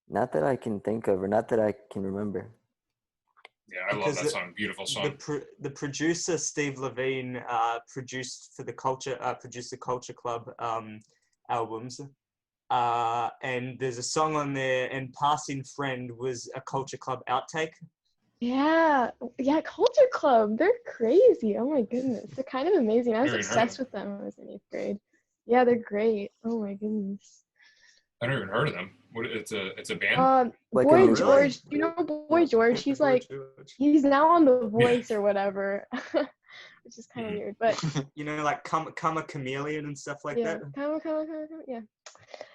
Not that I can think of, or not that I can remember. Yeah, I love that song. Beautiful song. The producer Steve Levine produced the Culture Club albums. And there's a song on there, and Passing Friend was a Culture Club outtake. Yeah, Culture Club, they're crazy. Oh my goodness, they're kind of amazing. I was obsessed with them when I was in 8th grade. Yeah, they're great. Oh my goodness. I never even heard of them. It's a band? Boy George, you know Boy George? He's he's now on The Voice or whatever. Which is kind of weird, but you know, like come a chameleon and stuff like that. Come, yeah.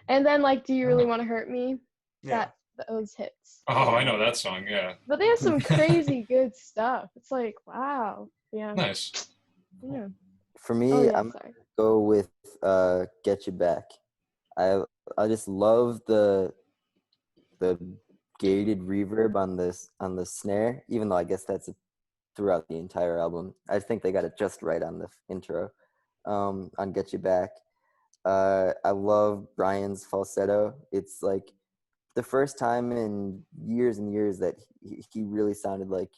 And then like, Do You Really Want to Hurt Me? Yeah. Those hits. Oh, I know that song. Yeah. But they have some crazy good stuff. It's like, wow. Yeah. Nice. Yeah. For me, I'm gonna go with Get You Back. I just love the gated reverb on the snare, even though I guess that's throughout the entire album. I think they got it just right on the intro. On Get You Back. I love Brian's falsetto. It's like the first time in years and years that he really sounded like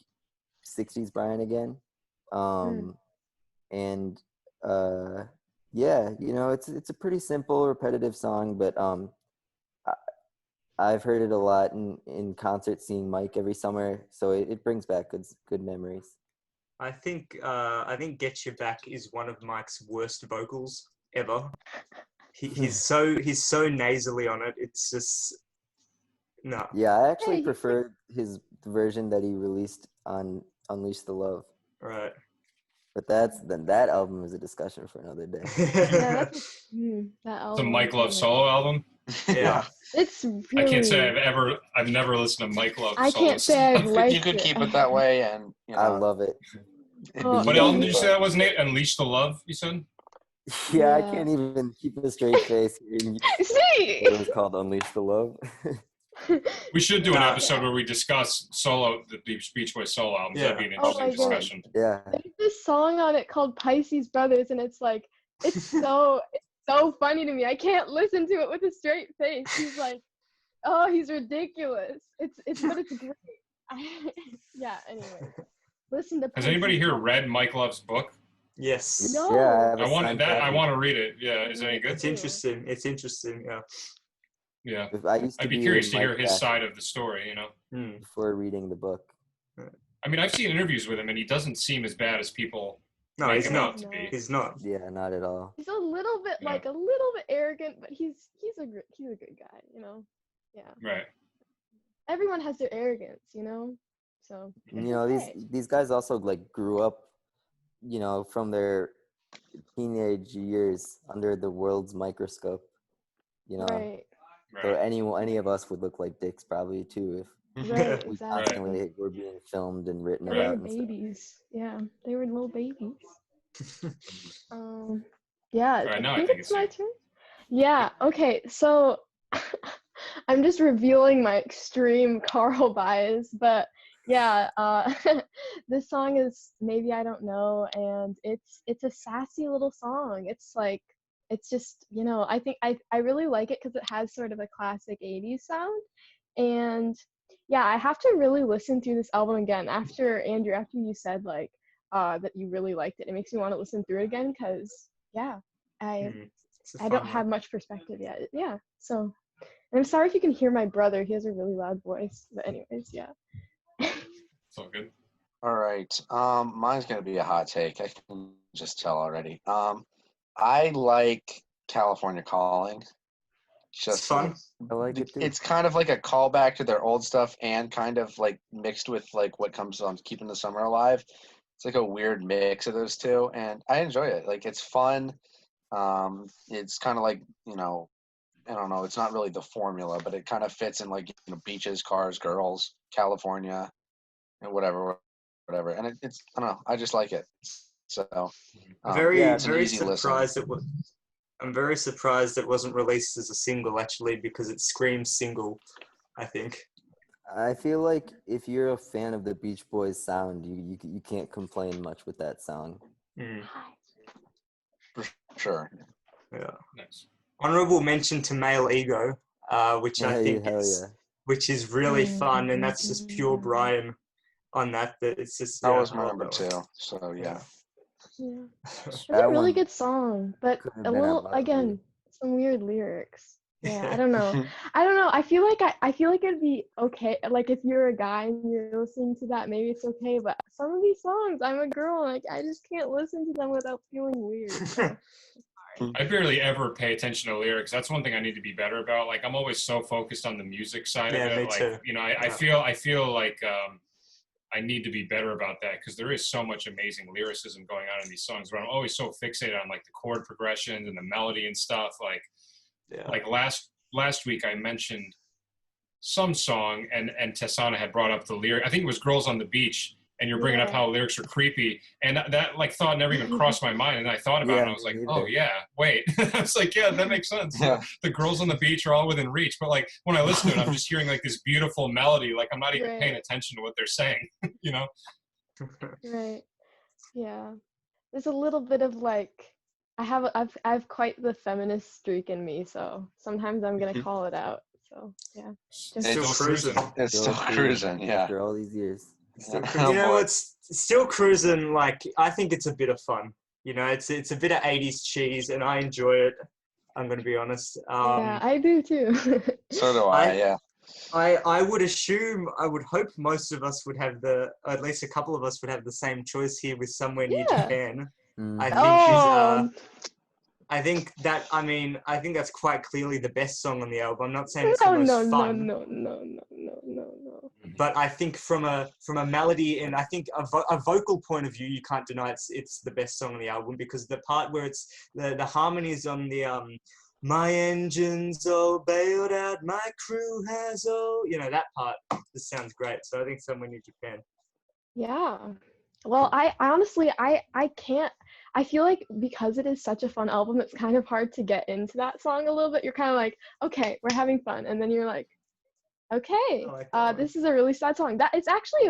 60s Brian again. And yeah, you know, it's a pretty simple, repetitive song, but I've heard it a lot in concert, seeing Mike every summer, so it brings back good memories. I think Get You Back is one of Mike's worst vocals ever. He's so nasally on it. It's just no. Yeah, I actually prefer the version that he released on Unleash the Love. Right. But that album is a discussion for another day. That album. It's a Mike Love solo album. Yeah. It's really... I can't say I've never listened to Mike Love. I can't say I've liked You could keep it that way, and you know. I love it. What album did you say that was, Nate? Unleash the Love, you said? Yeah, I can't even keep a straight face. See? It was called Unleash the Love. We should do an episode where we discuss the Beach Boys solo albums. Yeah. That'd be an interesting discussion. Yeah. There's this song on it called Pisces Brothers, and it's like, it's so funny to me. I can't listen to it with a straight face. He's like, Oh, he's ridiculous. But it's great. Yeah. Anyway, listen to. Has anybody here read Mike Love's book? Yes. No. Yeah, I have a I want signed that. I copy. want to read it. Yeah, is it any good? It's interesting. It's interesting. Yeah. Yeah, I used to I'd be in curious to Mike hear his Bass side of the story. You know, before reading the book. I mean, I've seen interviews with him, and he doesn't seem as bad as people No, make he's him not. out to be. He's not. Yeah, not at all. He's a little bit Yeah. a little bit arrogant, but he's a good guy, you know. Yeah. Right. Everyone has their arrogance, you know. So. You know, these guys also like grew up, you know, from their teenage years under the world's microscope. You know, Right. so Right. any of us would look like dicks probably too if Right. we Exactly. constantly were being filmed and written They were about and stuff. babies. Yeah, they were little babies. Yeah, All right, now I think think it's it's my you. turn. Yeah. Okay. So I'm just revealing my extreme Carl bias, but yeah, this song is Maybe I Don't Know, and it's a sassy little song. It's like it's just, you know, I think I really like it because it has sort of a classic 80s sound, and yeah, I have to really listen through this album again after Andrew, after you said like that you really liked it. It makes me want to listen through it again because yeah, I don't have much perspective yet. Yeah, so and I'm sorry if you can hear my brother. He has a really loud voice. But anyways, yeah. It's all good. All right. Mine's gonna be a hot take. I can just tell already. I like California Calling. It's fun. I like it too. It's kind of like a callback to their old stuff and kind of like mixed with like what comes on Keeping the Summer Alive. It's like a weird mix of those two, and I enjoy it. Like it's fun. It's kind of like, you know, I don't know. It's not really the formula, but it kind of fits in like, you know, beaches, cars, girls, California, and whatever. And it's I don't know. I just like it. So Very it's an easy surprised listen. I'm very surprised it wasn't released as a single actually, because it screams single, I think. I feel like if you're a fan of the Beach Boys sound, you can't complain much with that song. For sure. Yeah. Nice. Honorable mention to Male Ego, which I think which is really fun, and that's just pure Brian on that. That it's just That was my number 2. So yeah. Yeah. It's That a really one good song, but could have a been on little my again, some weird lyrics. Yeah, I don't know. I feel like it'd be okay. Like if you're a guy and you're listening to that, maybe it's okay. But some of these songs, I'm a girl, like I just can't listen to them without feeling weird. So. I barely ever pay attention to lyrics. That's one thing I need to be better about. Like I'm always so focused on the music side of it. Me Like too. you know, I feel like I need to be better about that because there is so much amazing lyricism going on in these songs. But I'm always so fixated on like the chord progressions and the melody and stuff. Like last week I mentioned some song and Tessana had brought up the lyric. I think it was "Girls on the Beach." And you're bringing up how lyrics are creepy, and that like thought never even crossed my mind. And I thought about it, and I was like, "Oh yeah, wait." I was like, "Yeah, that makes sense." Yeah. The girls on the beach are all within reach, but like when I listen to it, I'm just hearing like this beautiful melody. Like I'm not even paying attention to what they're saying, you know? Right. Yeah. There's a little bit of like I have quite the feminist streak in me, so sometimes I'm gonna call it out. So yeah. It's still cruising. It's still cruising. Yeah. After all these years. You know, it's still cruising. Like I think it's a bit of fun. You know, it's a bit of 80s cheese, and I enjoy it. I'm gonna be honest. Yeah, I do too. So do I. Yeah. I would hope most of us would have at least a couple of us would have the same choice here with Somewhere Near Japan. I think that's quite clearly the best song on the album. I'm not saying it's the most fun. No. But I think from a melody and I think a vocal point of view, you can't deny it's the best song on the album, because the part where it's the harmonies on the my engine's all bailed out, my crew has all, you know, that part just sounds great. So I think Somewhere Near Japan. Yeah. Well, I honestly I can't. I feel like because it is such a fun album, it's kind of hard to get into that song a little bit. You're kind of like, okay, we're having fun, and then you're like, okay, this is a really sad song. That it's actually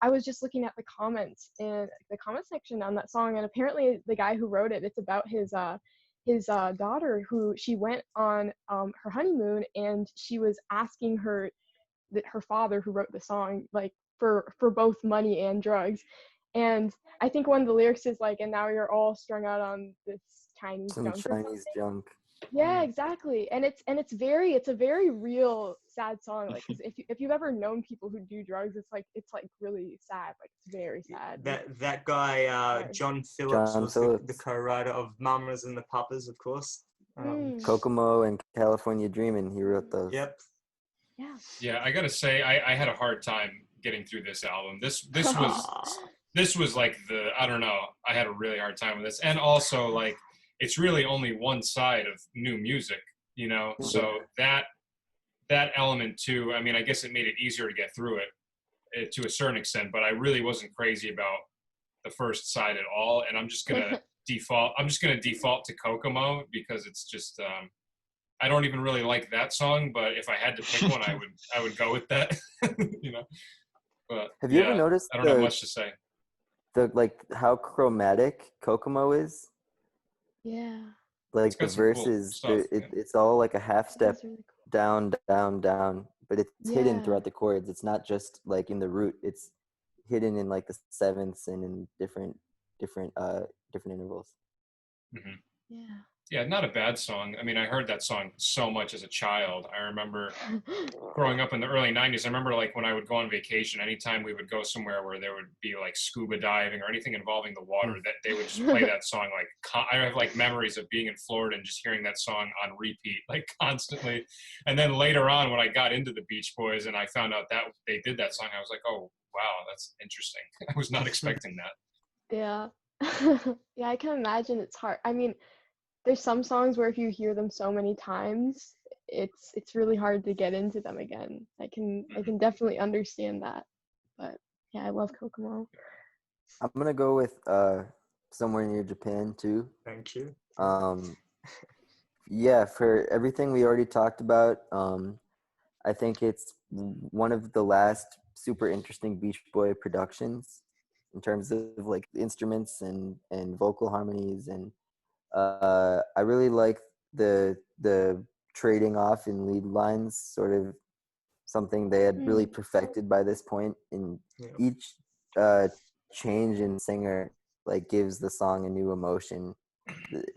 I was just looking at the comments in the comment section on that song, and apparently the guy who wrote it, it's about his his daughter, who she went on her honeymoon, and she was asking her father, who wrote the song, like for both money and drugs. And I think one of the lyrics is like, and now you're all strung out on this Chinese Some junk or Chinese junk. yeah, exactly. And it's a very real sad song. Like, 'cause if you've ever known people who do drugs, it's like really sad. Like, it's very sad. That guy, John Phillips, John was Phillips. the co-writer of Mamas and the Papas, of course. Kokomo and California Dreamin', he wrote those. Yep. Yeah. Yeah, I gotta say, I had a hard time getting through this album. This was like I don't know, I had a really hard time with this. And also, like, it's really only one side of new music, you know? So that element too, I mean, I guess it made it easier to get through it to a certain extent, but I really wasn't crazy about the first side at all. And I'm just gonna default to Kokomo, because it's just I don't even really like that song, but if I had to pick one, I would go with that. You know. But have you ever noticed I don't have much to say. Like how chromatic Kokomo is? Yeah. Like the verses, cool it's all like a half step really cool. down, down, down, but it's hidden throughout the chords. It's not just like in the root. It's hidden in like the sevenths and in different intervals. Mm-hmm. Yeah. Yeah, not a bad song. I mean, I heard that song so much as a child. I remember growing up in the early 90s. I remember, like, when I would go on vacation, anytime we would go somewhere where there would be like scuba diving or anything involving the water, that they would just play that song. Like, I have like memories of being in Florida and just hearing that song on repeat, like, constantly. And then later on, when I got into the Beach Boys and I found out that they did that song, I was like, oh, wow, that's interesting. I was not expecting that. Yeah. Yeah, I can imagine it's hard. I mean, there's some songs where if you hear them so many times, it's really hard to get into them again. I can definitely understand that. But yeah, I love Kokomo. I'm gonna go with Somewhere Near Japan too. Thank you. Yeah, for everything we already talked about, I think it's one of the last super interesting Beach Boy productions in terms of like instruments and vocal harmonies, and I really like the trading off in lead lines, sort of something they had really perfected by this point. In each change in singer like gives the song a new emotion.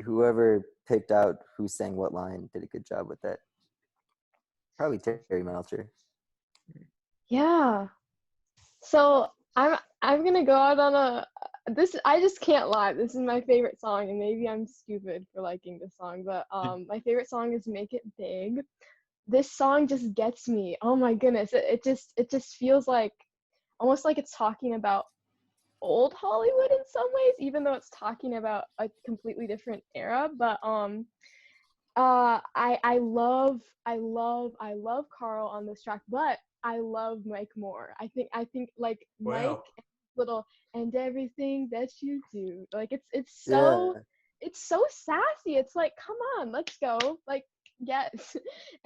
Whoever picked out who sang what line did a good job with that. Probably Terry Melcher. Yeah. So I'm gonna go out on I just can't lie. This is my favorite song, and maybe I'm stupid for liking this song, but my favorite song is Make It Big. This song just gets me. Oh my goodness. It just feels like almost like it's talking about old Hollywood in some ways, even though it's talking about a completely different era. But I love Carl on this track, but I love Mike more. I think like Mike little and everything that you do, like it's so sassy. It's like, come on, let's go, like, yes.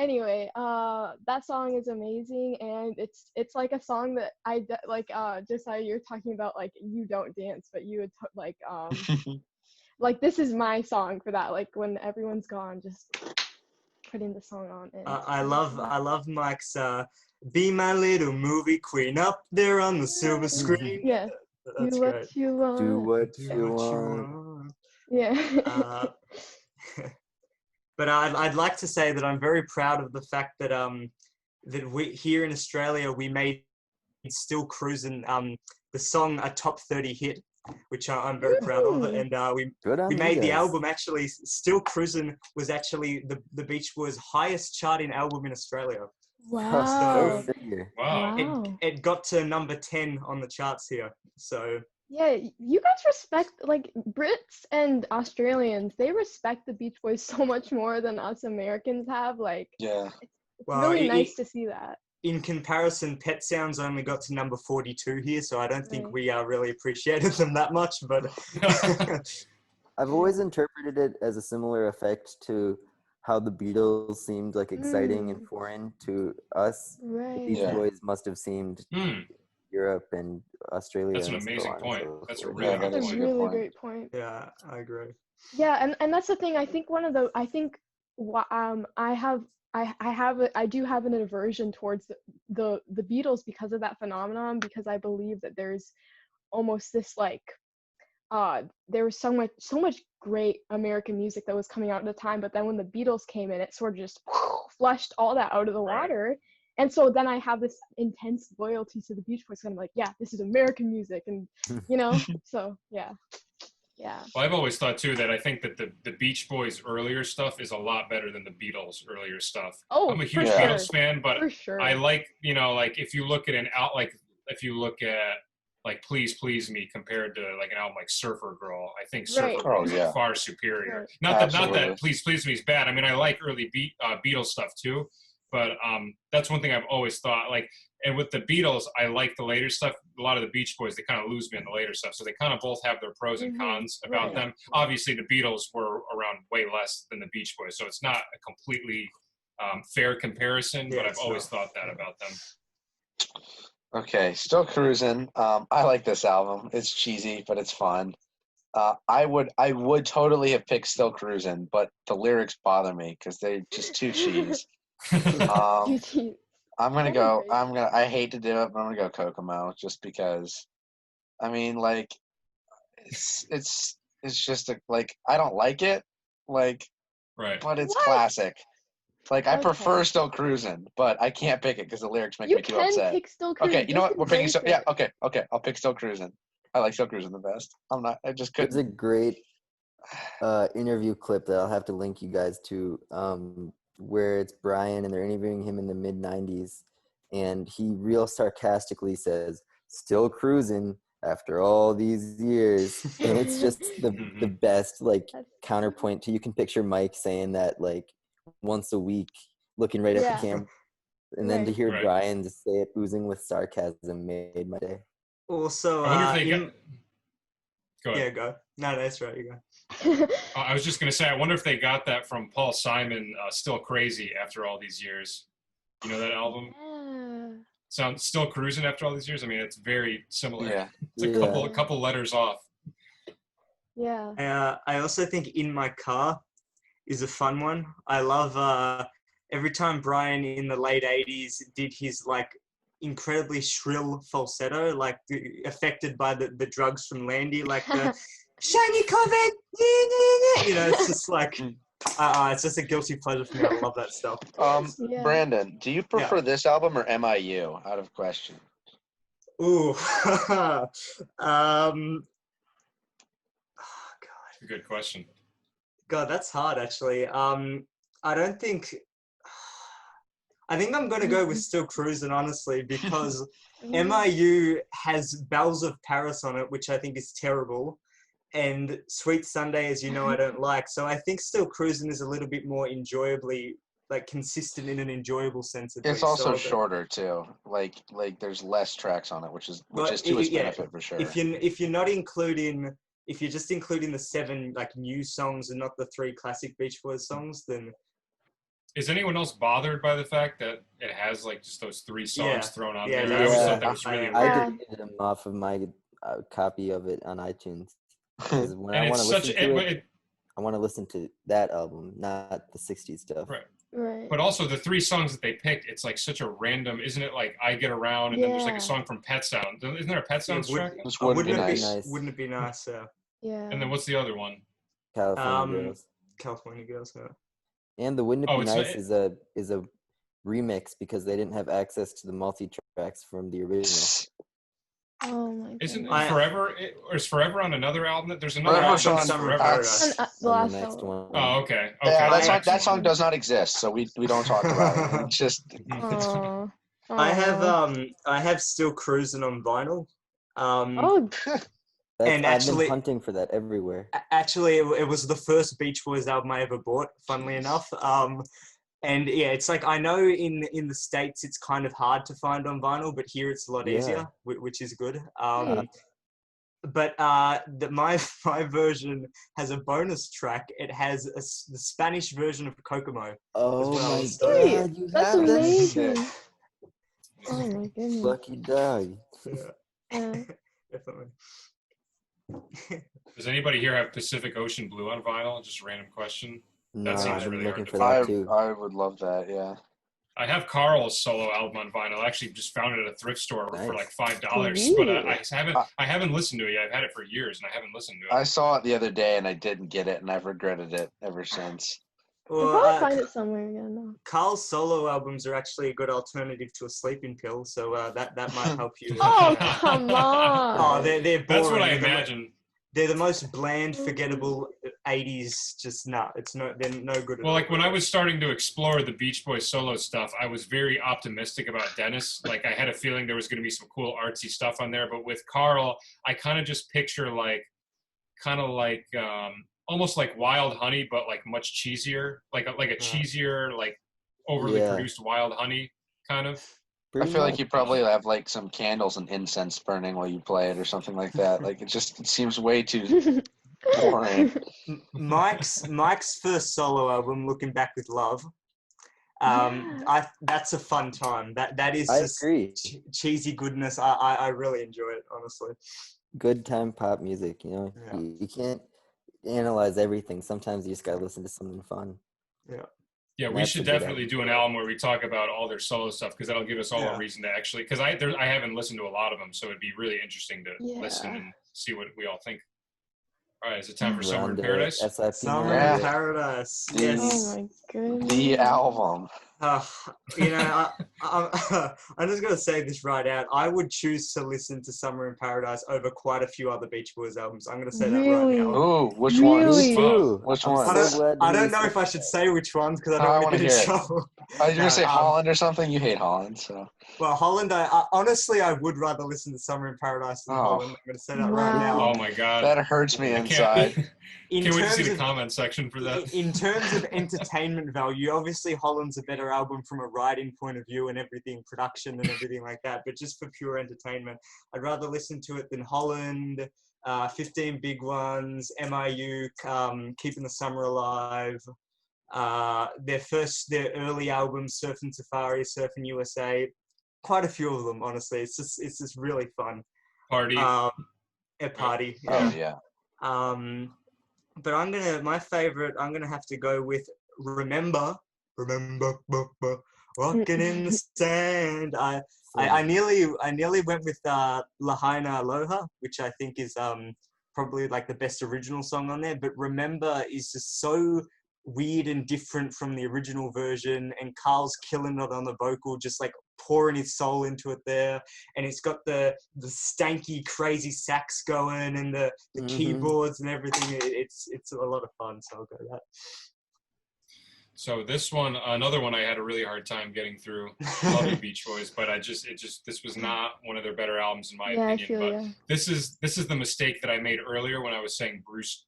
Anyway, that song is amazing, and it's like a song that just how you're talking about, like, you don't dance, but you would like like, this is my song for that, like when everyone's gone, just putting the song on. And I love Mike's "Be My Little Movie Queen" up there on the silver screen. Yeah. That's do what great. you want. Do what you want. Yeah. But I'd like to say that I'm very proud of the fact that that we here in Australia we made Still Cruisin' the song a top 30 hit, which I'm very proud of. And we made the album, actually, Still Cruisin' was actually the Beach Boys' highest charting album in Australia. Wow. So Wow. it got to number 10 on the charts here. So yeah, you guys respect, like, Brits and Australians, they respect the Beach Boys so much more than us Americans have. Like, it's really nice to see that. In comparison, Pet Sounds only got to number 42 here, so I don't think we really appreciated them that much. But I've always interpreted it as a similar effect to how the Beatles seemed like exciting and foreign to us. Right. The Beach Boys must have seemed Europe and Australia. That's an and so amazing on and point. so That's a forth. really that good That's is a a point. good really point. great point. Yeah, I agree. Yeah, and that's the thing. I think I do have an aversion towards the Beatles because of that phenomenon, because I believe that there's almost this like there was so much great American music that was coming out at the time, but then when the Beatles came in, it sort of just flushed all that out of the Right. water. And so then I have this intense loyalty to the Beach Boys, and I'm like, yeah, this is American music, and so yeah. Well, I've always thought too that I think that the Beach Boys earlier stuff is a lot better than the Beatles earlier stuff. Oh, I'm a huge sure. Beatles fan, but For sure. I like, like if you look at if you look at like Please Please Me compared to like an album like Surfer Girl, I think Surfer Right. Girl is Oh, yeah. like far superior. Right. Not Absolutely. that Please Please Me is bad. I mean, I like early Beatles stuff too, but that's one thing I've always thought. Like, and with the Beatles, I like the later stuff. A lot of the Beach Boys, they kind of lose me in the later stuff. So they kind of both have their pros and cons about Right. them. Obviously, the Beatles were around way less than the Beach Boys, so it's not a completely fair comparison. Yeah, But I've it's always not. thought that about them. Okay, Still Cruising. I like this album. It's cheesy, but it's fun. I would totally have picked Still Cruising, but the lyrics bother me because they're just too cheese. I'm gonna go. I hate to do it, but I'm gonna go Kokomo just because. I mean, like, it's just like I don't like it, like, Right. but it's What? classic. Like, I Okay. prefer Still Cruising, but I can't pick it because the lyrics make You me too can upset. pick Still Cruising. Okay, you know just what? We're picking. embrace Yeah, it. okay. I'll pick Still Cruising. I like Still Cruising the best. I just There's a couldn't. great interview clip that I'll have to link you guys to, where it's Brian and they're interviewing him in the mid '90s, and he real sarcastically says, "Still cruising after all these years," and it's just the best like counterpoint to. You can picture Mike saying that like once a week, looking right at the camera, and then to Right. hear Right. Brian just say it oozing with sarcasm made my day. Also, I wonder if they get. Go ahead. yeah, go. No, that's right. You go. I was just gonna say, I wonder if they got that from Paul Simon, "Still Crazy" after all these years. You know that album? Sounds Still Cruising after all these years. I mean, it's very similar. Yeah. It's a couple letters off. Yeah. I also think In My Car is a fun one. I love every time Brian in the late 80s did his like incredibly shrill falsetto, like affected by the drugs from Landy, like the shiny covet, it's just like it's just a guilty pleasure for me. I love that stuff. Yeah. Brandon, do you prefer this album or MIU? Out of question. Ooh. Good question. God, that's hard actually. I think I'm going to go with Still Cruising, honestly, because MIU has Bells of Paris on it, which I think is terrible, and Sweet Sunday, as you know, I don't like. So I think Still Cruising is a little bit more enjoyably, like, consistent in an enjoyable sense. It's also shorter too. Like there's less tracks on it, which is to its benefit for sure. If you're just including the 7 like new songs and not the 3 classic Beach Boys songs, then. Is anyone else bothered by the fact that it has like just those 3 songs thrown on there? no, I always thought that was really I weird. deleted them off of my copy of it on iTunes. Because when And I want it's to such listen to it, I want to listen to that album, not the '60s stuff. Right. Right. But also the 3 songs that they picked, it's like such a random, isn't it? Like I Get Around, and then there's like a song from Pet Sound. Isn't there a Pet Sounds track? Wouldn't Be Nice. Wouldn't it be nice? Yeah. And then what's the other one? California Girls. California Girls. And the Wouldn't It Be it's Nice is a remix because they didn't have access to the multi-tracks from the original. Oh my god. Isn't Forever? Or is Forever on another album? There's another Forever's album on that's Forever. Paradise. The last next album. one. Oh, okay. Yeah, that song does not exist, so we don't talk about it. It's just. Aw. I Aw. have Still Cruising on vinyl. Oh, And I've actually- been hunting for that everywhere. Actually, it was the first Beach Boys album I ever bought, funnily enough. And yeah, it's like, I know in the States it's kind of hard to find on vinyl, but here it's a lot easier, which is good. But my version has a bonus track. It has the Spanish version of Kokomo. Oh well. my Sweet. god, you that's have this? amazing. Oh my goodness. Lucky dog. Yeah. Definitely. Does anybody here have Pacific Ocean Blue on vinyl? Just a random question. No, That seems I've been really looking hard to for find. that too. I would love that. Yeah. I have Carl's solo album on vinyl. I actually just found it at a thrift store for like Nice. $5, but Sweet. I haven't listened to it yet. I've had it for years and I haven't listened to I it. saw it the other day and I didn't get it, and I've regretted it ever since. I'll Well, probably find it somewhere again. No. Carl's solo albums are actually a good alternative to a sleeping pill, so that might help you. Oh, come on. Oh, they're boring. That's what I They're the mo- imagine. They're the most bland, forgettable 80s. Just they're no good at Well, all. like when I was starting to explore the Beach Boys solo stuff, I was very optimistic about Dennis. Like I had a feeling there was going to be some cool artsy stuff on there. But with Carl, I kind of just picture almost like Wild Honey, but like much cheesier, like a cheesier, like overly produced Wild Honey kind of. I feel like you probably have like some candles and incense burning while you play it or something like that. Like it seems way too boring. Mike's first solo album, Looking Back with Love. That's a fun time. That is I just agree. cheesy goodness. I really enjoy it, honestly. Good time pop music, you know. Yeah. You can't analyze everything. Sometimes you just gotta listen to something fun. Yeah, we That's should a good definitely do an album where we talk about all their solo stuff, because that'll give us all a reason to actually. Because I haven't listened to a lot of them, so it'd be really interesting to listen and see what we all think. All right, is it time for Summer in Paradise? Summer Yeah. in Paradise. The- Yes. Oh my goodness. The album. I'm just gonna say this right out. I would choose to listen to Summer in Paradise over quite a few other Beach Boys albums. I'm gonna say that right Really? now. Ooh, which Really? ones? Which I'm ones? so glad I you don't know said if I should say which ones because I I don't want wanna to get in hear it. trouble. I was gonna say No, Holland or something. You hate Holland, so. Well, Holland, honestly, I would rather listen to Summer in Paradise than Holland. I'm going to say that right Wow. now. Oh my God, That hurts me I inside. can't wait to see the comment section for that. In terms of entertainment value, obviously Holland's a better album from a writing point of view and everything, production and everything like that. But just for pure entertainment, I'd rather listen to it than Holland, 15 Big Ones, MIU, Keeping the Summer Alive. Their early albums, Surfing Safari, Surfing USA, quite a few of them, honestly. It's just really fun. Party. A party. Oh yeah. But I'm gonna have to go with Remember, Walking in the Sand. I nearly went with Lahaina Aloha, which I think is probably like the best original song on there. But Remember is just so weird and different from the original version, and Carl's killing it on the vocal, just like pouring his soul into it there, and it's got the stanky crazy sax going and the keyboards and everything. It's a lot of fun, so I'll go with that. So this one, another one I had a really hard time getting through. Love the Beach Boys, but this was not one of their better albums in my opinion. But this is the mistake that I made earlier when I was saying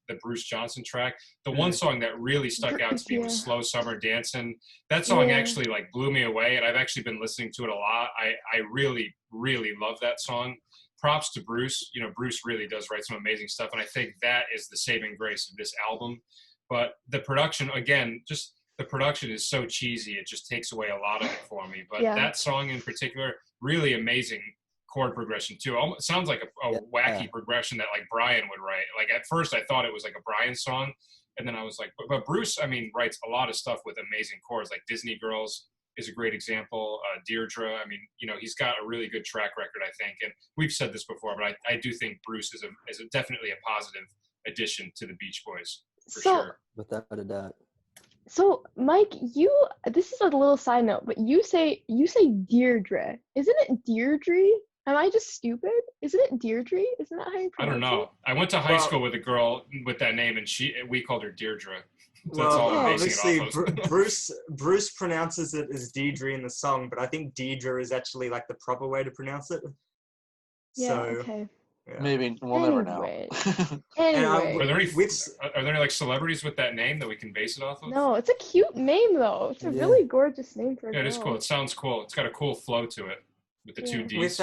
the Bruce Johnson track. The one song that really stuck out to me was Slow Summer Dancin'. That song actually like blew me away, and I've actually been listening to it a lot. I really, really love that song. Props to Bruce. You know, Bruce really does write some amazing stuff, and I think that is the saving grace of this album. But the production, again, just the production is so cheesy, it just takes away a lot of it for me. But that song in particular, really amazing chord progression too. It sounds like a wacky progression that like Brian would write. Like at first I thought it was like a Brian song, and then I was like, but Bruce, I mean, writes a lot of stuff with amazing chords. Like Disney Girls is a great example. Deirdre, I mean, you know, he's got a really good track record, I think. And we've said this before, but I do think Bruce is definitely a positive addition to the Beach Boys for sure. Without a doubt. So, Mike, this is a little side note, but you say Deirdre. Isn't it Deirdre? Am I just stupid? Isn't it Deirdre? Isn't that how you pronounce it? I don't know. I went to high school with a girl with that name, and we called her Deirdre. So that's all I'm basing it off of. Bruce pronounces it as Deirdre in the song, but I think Deirdre is actually like the proper way to pronounce it. Yeah, okay. Yeah. Maybe we'll never know. Anyway. Are there any like celebrities with that name that we can base it off of? No, it's a cute name though. It's a really gorgeous name for a girl. It is cool. It sounds cool. It's got a cool flow to it with the two D's.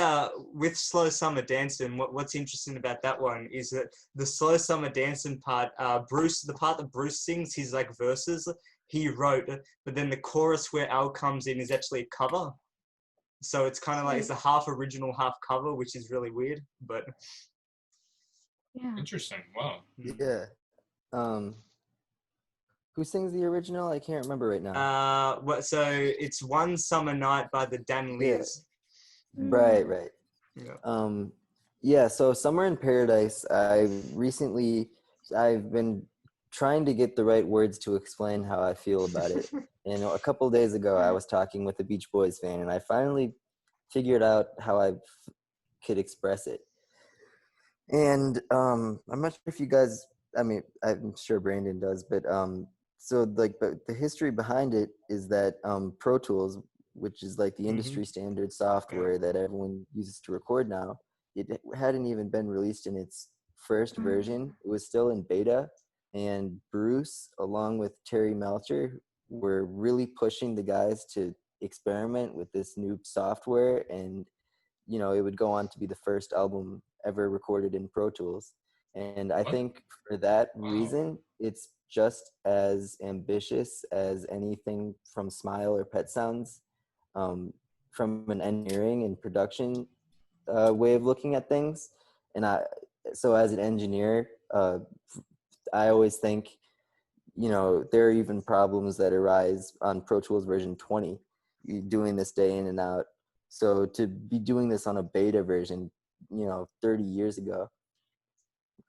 With Slow Summer Dancin', what's interesting about that one is that the Slow Summer Dancin' part, the part that Bruce sings, his like verses, he wrote, but then the chorus where Al comes in is actually a cover. So it's kind of like it's a half original, half cover, which is really weird. But Yeah. Interesting. Wow. Yeah. Who sings the original? I can't remember right now. so it's One Summer Night by the Danliers. Right. Yeah. Yeah, so Summer in Paradise, I've been trying to get the right words to explain how I feel about it. And a couple of days ago, I was talking with a Beach Boys fan, and I finally figured out how I could express it. And I'm not sure if you guys, I mean, I'm sure Brandon does, but but the history behind it is that Pro Tools, which is like the industry standard software that everyone uses to record now, it hadn't even been released in its first version. It was still in beta, and Bruce, along with Terry Melcher, were really pushing the guys to experiment with this new software, and it would go on to be the first album ever recorded in Pro Tools. And I think for that reason, it's just as ambitious as anything from Smile or Pet Sounds, from an engineering and production way of looking at things. And so as an engineer, I always think, there are even problems that arise on Pro Tools version 20, doing this day in and out. So to be doing this on a beta version, 30 years ago,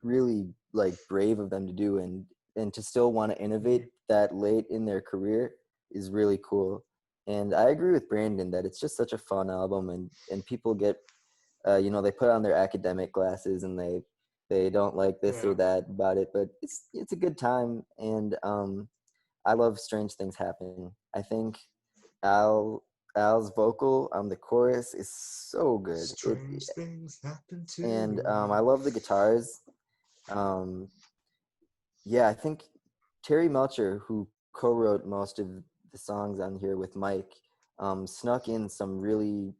really like brave of them to do, and to still want to innovate that late in their career is really cool. And I agree with Brandon that it's just such a fun album, and people get, they put on their academic glasses and they don't like this or that about it, but it's a good time. And I love Strange Things Happen. I think Al's vocal on the chorus is so good. Strange things happen to and me. I love the guitars. I think Terry Melcher, who co-wrote most of the songs on here with Mike, snuck in some really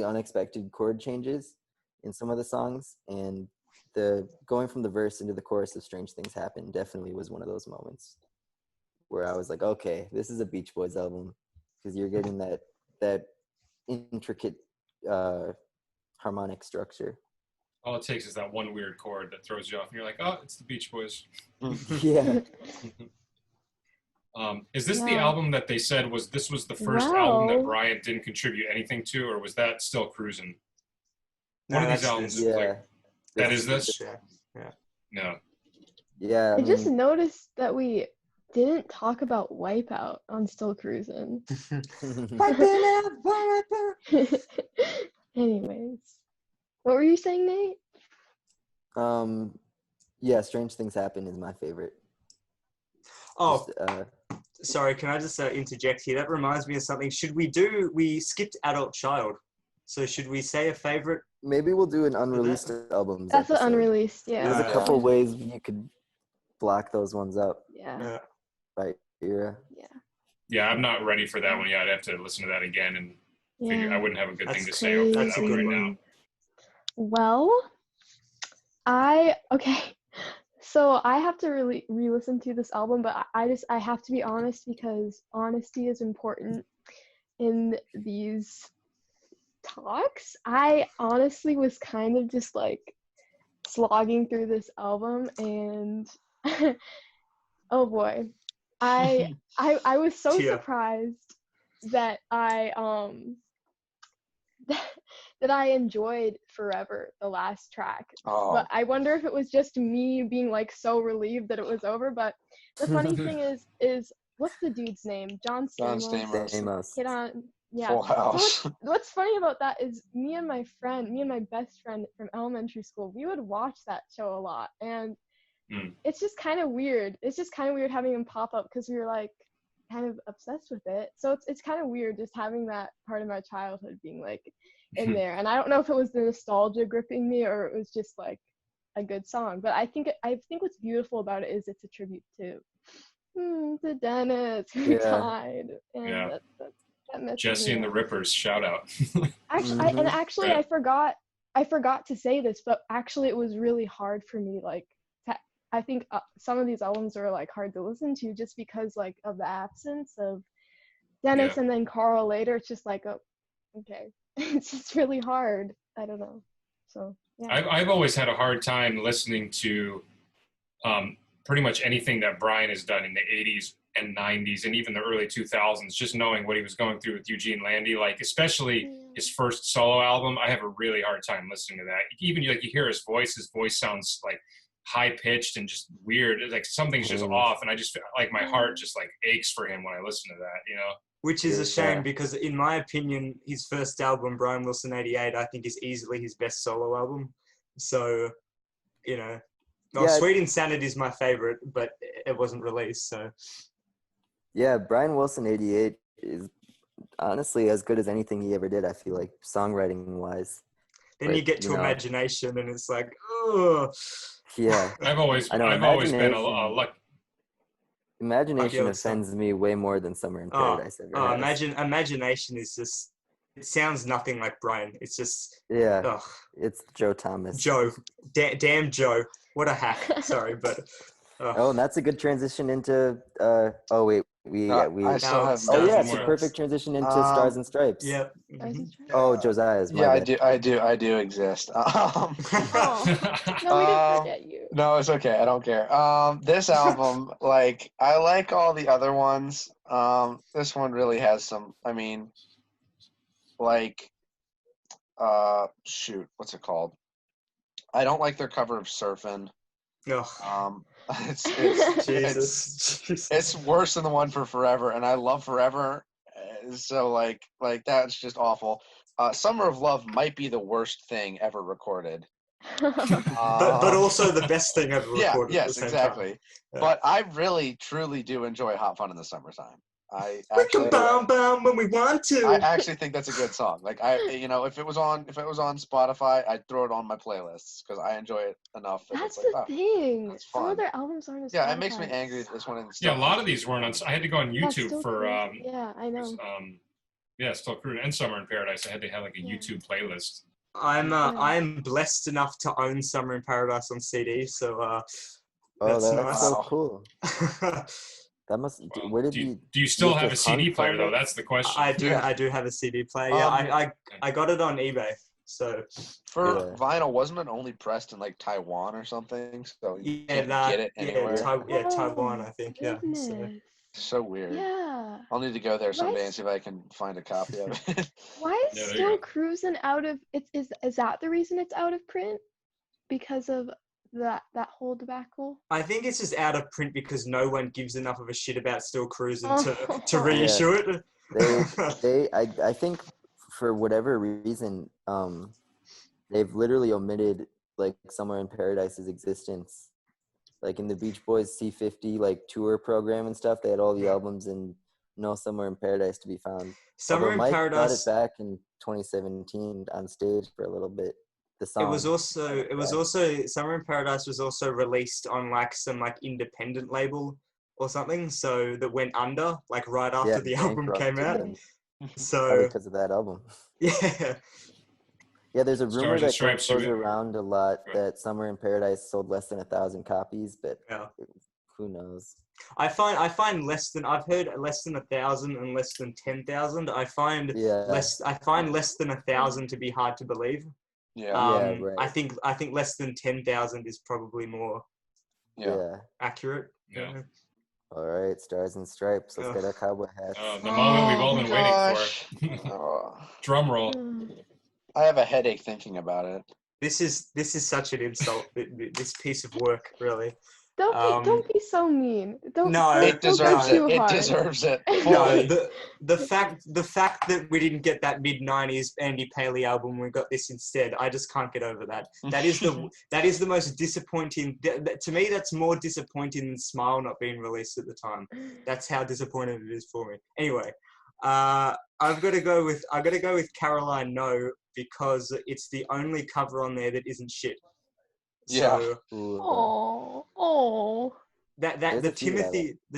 unexpected chord changes in some of the songs, and the going from the verse into the chorus of Strange Things Happen definitely was one of those moments where I was like, okay, this is a Beach Boys album, because you're getting that intricate harmonic structure. All it takes is that one weird chord that throws you off, and you're like, oh, it's the Beach Boys. Yeah. Is this the album that they said was the first album that Brian didn't contribute anything to, or was that still Cruisin'? No, One of these albums. That is this? Yeah. No. Yeah. I just noticed that we didn't talk about Wipeout on Still Cruisin'. Anyways. What were you saying, Nate? Strange Things Happen is my favorite. Oh, sorry, can I just interject here? That reminds me of something. We skipped Adult Child. So should we say a favorite? Maybe we'll do an unreleased albums. That's episode. an unreleased, yeah. There's a couple ways you could block those ones up. Yeah. By era. Yeah. Yeah, I'm not ready for that one yet. I'd have to listen to that again and figure I wouldn't have a good thing to say over that one right now. Well, so I have to really re-listen to this album, but I have to be honest, because honesty is important in these talks. I honestly was kind of just like slogging through this album, and oh boy, I was so surprised that that I enjoyed Forever, the last track. But I wonder if it was just me being like so relieved that it was over. But the funny thing is what's the dude's name? John Stamos. Hit on, yeah. Full House. So what's funny about that is me and my best friend from elementary school, we would watch that show a lot, and it's just kind of weird. It's just kind of weird having him pop up, because we were like kind of obsessed with it. So it's kind of weird just having that part of my childhood being like in there. And I don't know if it was the nostalgia gripping me or it was just like a good song. But I think what's beautiful about it is it's a tribute to Dennis, who died. And that Jesse and the Rippers, shout out. Actually, I forgot to say this, but actually it was really hard for me. Like, I think some of these albums are like hard to listen to just because like of the absence of Dennis and then Carl later. It's just like okay. It's just really hard. I don't know. So yeah. I've always had a hard time listening to pretty much anything that Brian has done in the 80s and 90s and even the early 2000s, just knowing what he was going through with Eugene Landy, like especially his first solo album. I have a really hard time listening to that. Even like you hear his voice sounds like high pitched and just weird. It's like something's just off, and I just feel like my heart just like aches for him when I listen to that, you know. Which is a shame because, in my opinion, his first album, Brian Wilson '88, I think is easily his best solo album. So, you know, Sweet Insanity is my favorite, but it wasn't released. So, yeah, Brian Wilson '88 is honestly as good as anything he ever did. I feel like songwriting wise. Then you get to Imagination, and it's like, oh. Yeah, I've always been a lucky. Imagination offends me way more than Summer in Paradise ever has. Imagination is just, it sounds nothing like Brian. It's just, it's Joe Thomas. Joe, damn Joe, what a hack. Sorry, but. Oh, and that's a good transition into. It's a perfect transition into Stars and Stripes. Yep. Oh, Josiah's. I do exist. No, we didn't forget you. No, it's okay. I don't care. This album, like, I like all the other ones. This one really has some. I mean, like, shoot, what's it called? I don't like their cover of Surfin'. No. It's worse than the one for Forever, and I love Forever, so like that's just awful. Summer of Love might be the worst thing ever recorded, but also the best thing ever recorded. Yes, exactly. Yeah. But I really truly do enjoy Hot Fun in the Summertime. When we want to. I actually think that's a good song. Like if it was on Spotify, I'd throw it on my playlists because I enjoy it enough. That's the thing. Some of their albums aren't as Spotify. It makes me angry that this one isn't. Yeah, a lot of these weren't on. I had to go on YouTube for. Yeah, I know. Still Cruising and Summer in Paradise. I had to have like a YouTube playlist. I'm blessed enough to own Summer in Paradise on CD, so that's nice. So cool. That must. Where did do you still have a CD player though? That's the question. I do have a CD player. Yeah, I got it on eBay. So for vinyl, wasn't it only pressed in like Taiwan or something? So you can't get it anywhere. Taiwan, I think. Goodness. Yeah. So weird. Yeah. I'll need to go there someday and see if I can find a copy of it. Why is Still Cruising out of? Is that the reason it's out of print? Because of that whole debacle? I think it's just out of print because no one gives enough of a shit about Still Cruising to reissue it. I think for whatever reason, they've literally omitted like Somewhere in Paradise's existence. Like in the Beach Boys C50 like tour program and stuff, they had all the albums and no Somewhere in Paradise to be found. Summer in Mike Paradise brought it back in 2017 on stage for a little bit. The song. It was also Summer in Paradise was also released on like some like independent label or something, so that went under like right after the album came out. So because of that album. Yeah. Yeah, there's a rumor that goes around a lot that Summer in Paradise sold less than 1,000 copies, but who knows? I've heard less than 1,000 and less than 10,000. I find less than 1,000 to be hard to believe. Yeah. Right. I think less than 10,000 is probably more accurate. Yeah. All right, Stars and Stripes. Let's get our cowboy hats. The moment we've all been waiting for. Drum roll. I have a headache thinking about it. This is such an insult. This piece of work, really. Don't be so mean. It deserves it. It deserves it. No, the fact that we didn't get that mid-90s Andy Paley album, we got this instead. I just can't get over that. That is the most disappointing. To me, that's more disappointing than Smile not being released at the time. That's how disappointing it is for me. Anyway, I've got to go with Caroline No because it's the only cover on there that isn't shit. So, the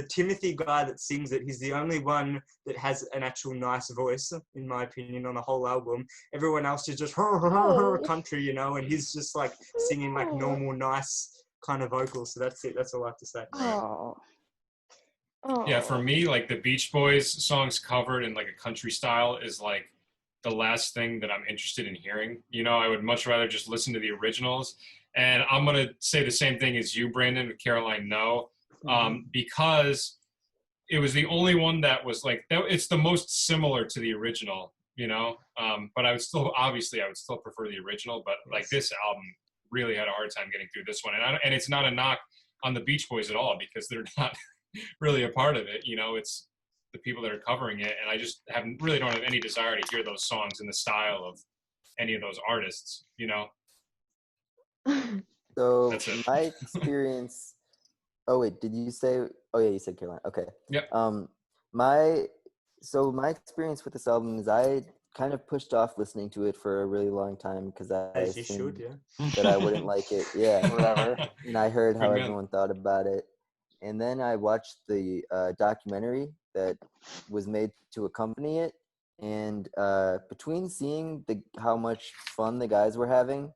Timothy guy that sings it, he's the only one that has an actual nice voice, in my opinion, on the whole album. Everyone else is just country, and he's just like singing like normal, nice kind of vocals. So that's it. That's all I have to say. Yeah, for me, like the Beach Boys songs covered in like a country style is like the last thing that I'm interested in hearing. You know, I would much rather just listen to the originals. And I'm going to say the same thing as you, Brandon, with Caroline No, because it was the only one that was like, it's the most similar to the original, you know? But I would still prefer the original, but like this album really had a hard time getting through this one. And it's not a knock on the Beach Boys at all, because they're not really a part of it. You know, it's the people that are covering it. And I just don't have any desire to hear those songs in the style of any of those artists, you know? So That's it. my experience. Oh wait, did you say? Oh yeah, you said Caroline. Okay. Yep. My experience with this album is I kind of pushed off listening to it for a really long time because I As you should, assumed yeah. that I wouldn't like it. Yeah. Whatever. And I heard how Good man. everyone thought about it, and then I watched the documentary that was made to accompany it. And between seeing how much fun the guys were having,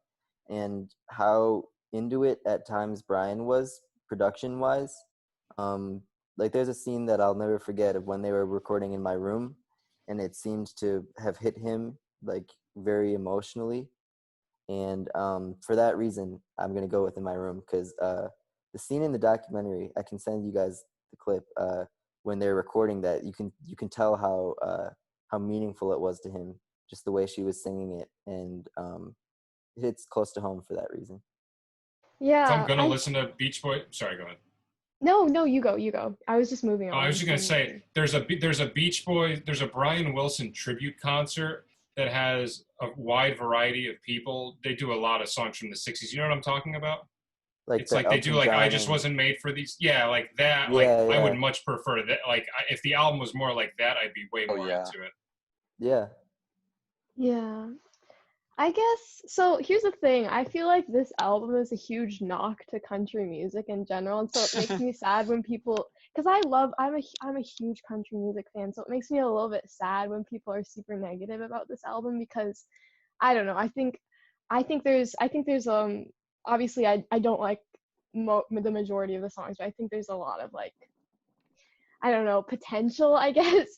and how into it at times Brian was production-wise, like there's a scene that I'll never forget of when they were recording in my room, and it seemed to have hit him like very emotionally. And for that reason, I'm gonna go with In My Room, because the scene in the documentary, I can send you guys the clip when they're recording that. You can tell how meaningful it was to him, just the way she was singing it, and it hits close to home for that reason. Yeah. If I'm going to listen to Beach Boy, sorry, go ahead. No, you go. I was just moving on. I was just going to say, there's a Beach Boy, there's a Brian Wilson tribute concert that has a wide variety of people. They do a lot of songs from the 60s. You know what I'm talking about? Like It's like they do, like, I Just Wasn't Made for These. Yeah, like that. Like, Yeah, I would yeah. much prefer that. Like, if the album was more like that, I'd be way Oh, more yeah. into it. Yeah. Yeah. I guess so. Here's the thing. I feel like this album is a huge knock to country music in general, and so it makes me sad when people, because I'm a huge country music fan, so it makes me a little bit sad when people are super negative about this album, because I don't know. I think there's obviously I don't like the majority of the songs, but I think there's a lot of like, I don't know, potential, I guess.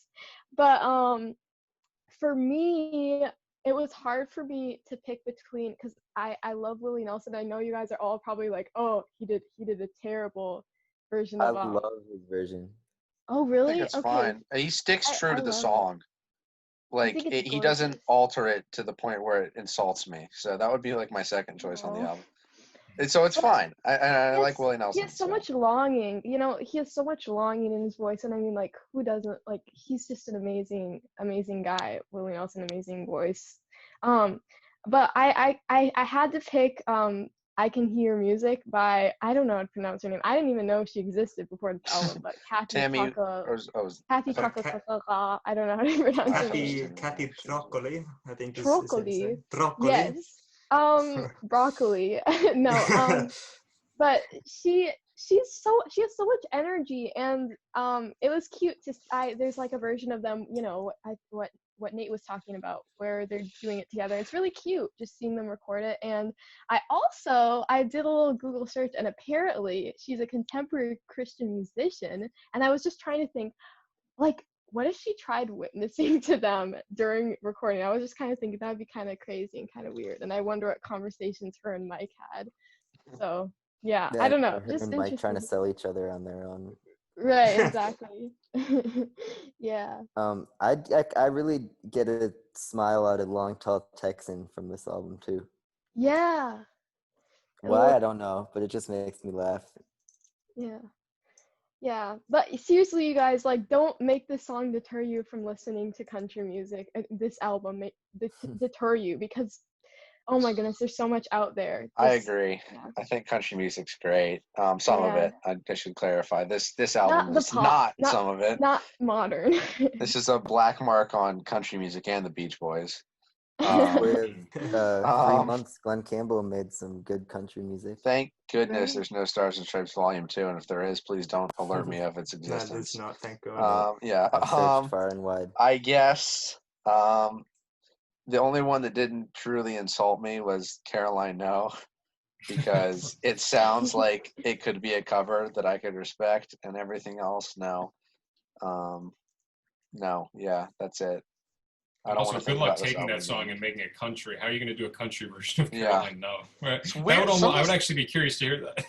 But for me, it was hard for me to pick between, because I love Willie Nelson. I know you guys are all probably like, oh, he did a terrible version I of love his version. Oh I really? think it's Okay. fine. He sticks true I to the love it. song. Like think it's he doesn't gorgeous. alter it to the point where it insults me. So that would be like my second choice on the Aw. album. So it's But fine. I like Willie He Nelson. has so much longing, he has so much longing in his voice, and I mean, like, who doesn't? Like, he's just an amazing guy. Willie Nelson, amazing voice. But I had to pick I Can Hear Music by, I don't know how to pronounce her name. I didn't even know she existed before this album, but Kathy Tammy. Taka. I Kathy thought Taka. I don't know how to pronounce her name. Kathy Troccoli, I think is Troccoli. Troccoli. Yes. Broccoli. No. But she has so much energy, and it was cute to there's like a version of them, what Nate was talking about, where they're doing it together. It's really cute just seeing them record it. And I did a little Google search, and apparently she's a contemporary Christian musician, and I was just trying to think, like, what if she tried witnessing to them during recording? I was just kind of thinking that would be kind of crazy and kind of weird, and I wonder what conversations her and Mike had. So yeah, I don't know. Her Just and Mike trying to interesting. sell each other on their own. Right, exactly. Yeah. I really get a smile out of Long Tall Texan from this album too. Yeah. Why, I don't know, but it just makes me laugh. Yeah. Yeah, but seriously, you guys, like, don't make this song deter you from listening to country music. This album deter you, because, oh my goodness, there's so much out there. I agree. Yeah. I think country music's great. Some of Yeah. it, I should clarify. This album is pop, not some of it. Not modern. This is a black mark on country music and the Beach Boys. With 3 um, months, Glenn Campbell made some good country music. Thank goodness Right. there's no Stars and Stripes Volume 2, and if there is, please don't alert me of its No, existence. there's not, thank God. Yeah. I've searched far and wide. I guess the only one that didn't truly insult me was Caroline No, because it sounds like it could be a cover that I could respect, and everything else, no. No, yeah, that's it. I don't Also, want to good think luck about this taking album that song again. and making it country. How are you going to do a country version of Yeah. Caroline? No. Right. It's That weird. would almost, Some I of would the- actually be curious to hear that.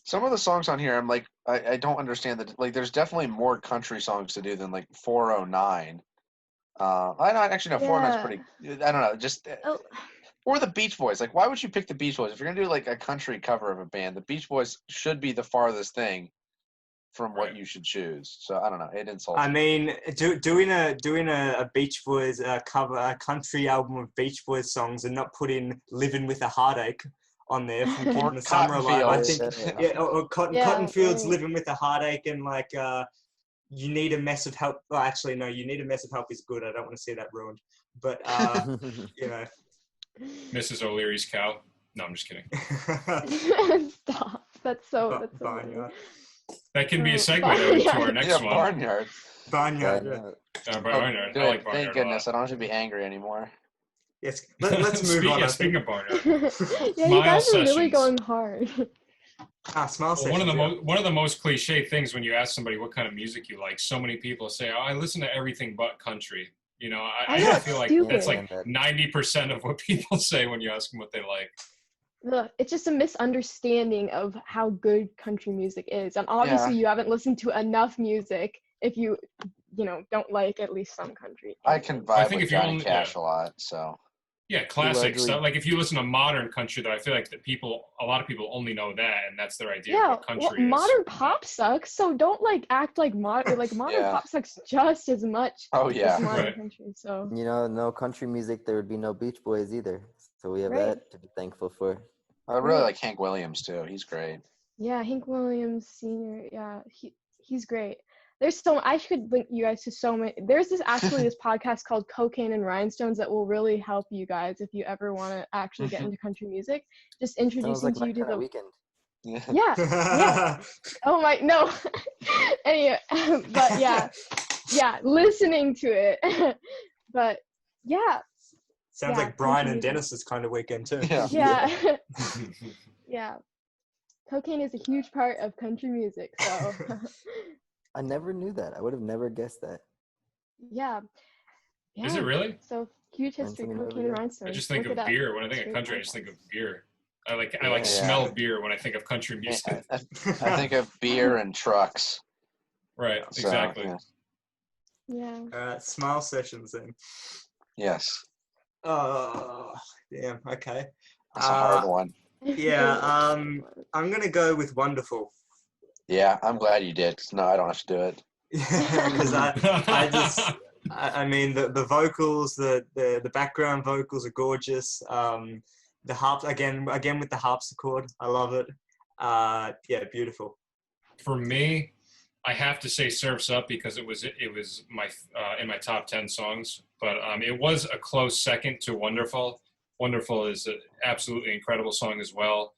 Some of the songs on here, I'm like, I don't understand that. Like, there's definitely more country songs to do than like 409. I don't actually know 409 is pretty. I don't know, just Oh, or the Beach Boys. Like, why would you pick the Beach Boys if you're gonna do like a country cover of a band? The Beach Boys should be the farthest thing from what Right. you should choose. So I don't know. It insults. I mean, doing a Beach Boys cover, a country album of Beach Boys songs, and not putting "Living with a Heartache" on there from Or Keeping the Summer Cotton Alive. I Fields. think, yeah, or Yeah, Cotton Fields, right. "Living with a Heartache," and like "You Need a Mess of Help." Well, actually, no, "You Need a Mess of Help" is good. I don't want to see that ruined. But you know, Mrs. O'Leary's cow. No, I'm just kidding. Stop. That's so Barnyard. That can be a Oh, segue though into our next Yeah, one. Barnyard. Barnyard. Yeah. Barnyard. Good. I like Barnyard Thank a lot. goodness. I don't have to be angry anymore. Yes. Let's move on. I Speaking think. of Barnyard, Yeah, you Smile guys are really sessions. going hard. Smile well, one of sessions. the yeah. one of the most cliche things when you ask somebody what kind of music you like, so many people say, "Oh, I listen to everything but country." You know, I I know, feel like stupid. that's like 90% of what people say when you ask them what they like. Ugh, it's just a misunderstanding of how good country music is, and obviously you haven't listened to enough music if you don't like at least some country. I can I vibe think with if you Johnny only- Cash yeah. a lot, so Yeah, classic largely- stuff. Like if you listen to modern country, though, I feel like that a lot of people only know that, and that's their idea of Yeah, what country well, is. modern pop sucks, so don't act like modern Yeah. pop sucks just as much Oh yeah. as modern Right. country. So No country music, there would be no Beach Boys either. So we have Right. that to be thankful for. I really Right. like Hank Williams too. He's great. yeah, Hank Williams Sr. Yeah, he's great. I could link you guys to so many. There's this podcast called Cocaine and Rhinestones that will really help you guys if you ever want to actually get into country music. Just Sounds introducing like my you to kind of the weekend. Yeah. yeah. Oh my no. Anyway, but yeah, listening to it. But yeah, Sounds Yeah, like Brian country and music. Dennis's kind of weekend too. Yeah. yeah, yeah. Cocaine is a huge part of country music, so I never knew that. I would have never guessed that. yeah. Is it really? So huge Learn history, something over Cocaine here. and Rhinestones. I just think Look of it up. beer. When I think of Straight country, I just think of podcast. beer. I like Yeah. smell beer when I think of country music. I think of beer and trucks. Right, So, exactly. yeah. Yeah. Smile sessions then. Yes. Oh, damn. Okay. That's a hard one. Yeah. I'm gonna go with Wonderful. Yeah, I'm glad you did. 'Cause no, I don't have to do it. Because I mean the vocals, the background vocals are gorgeous. The harp again with the harpsichord, I love it. Yeah, beautiful. For me, I have to say Surf's Up because it was my in my top 10 songs, but it was a close second to Wonderful. Wonderful is an absolutely incredible song as well.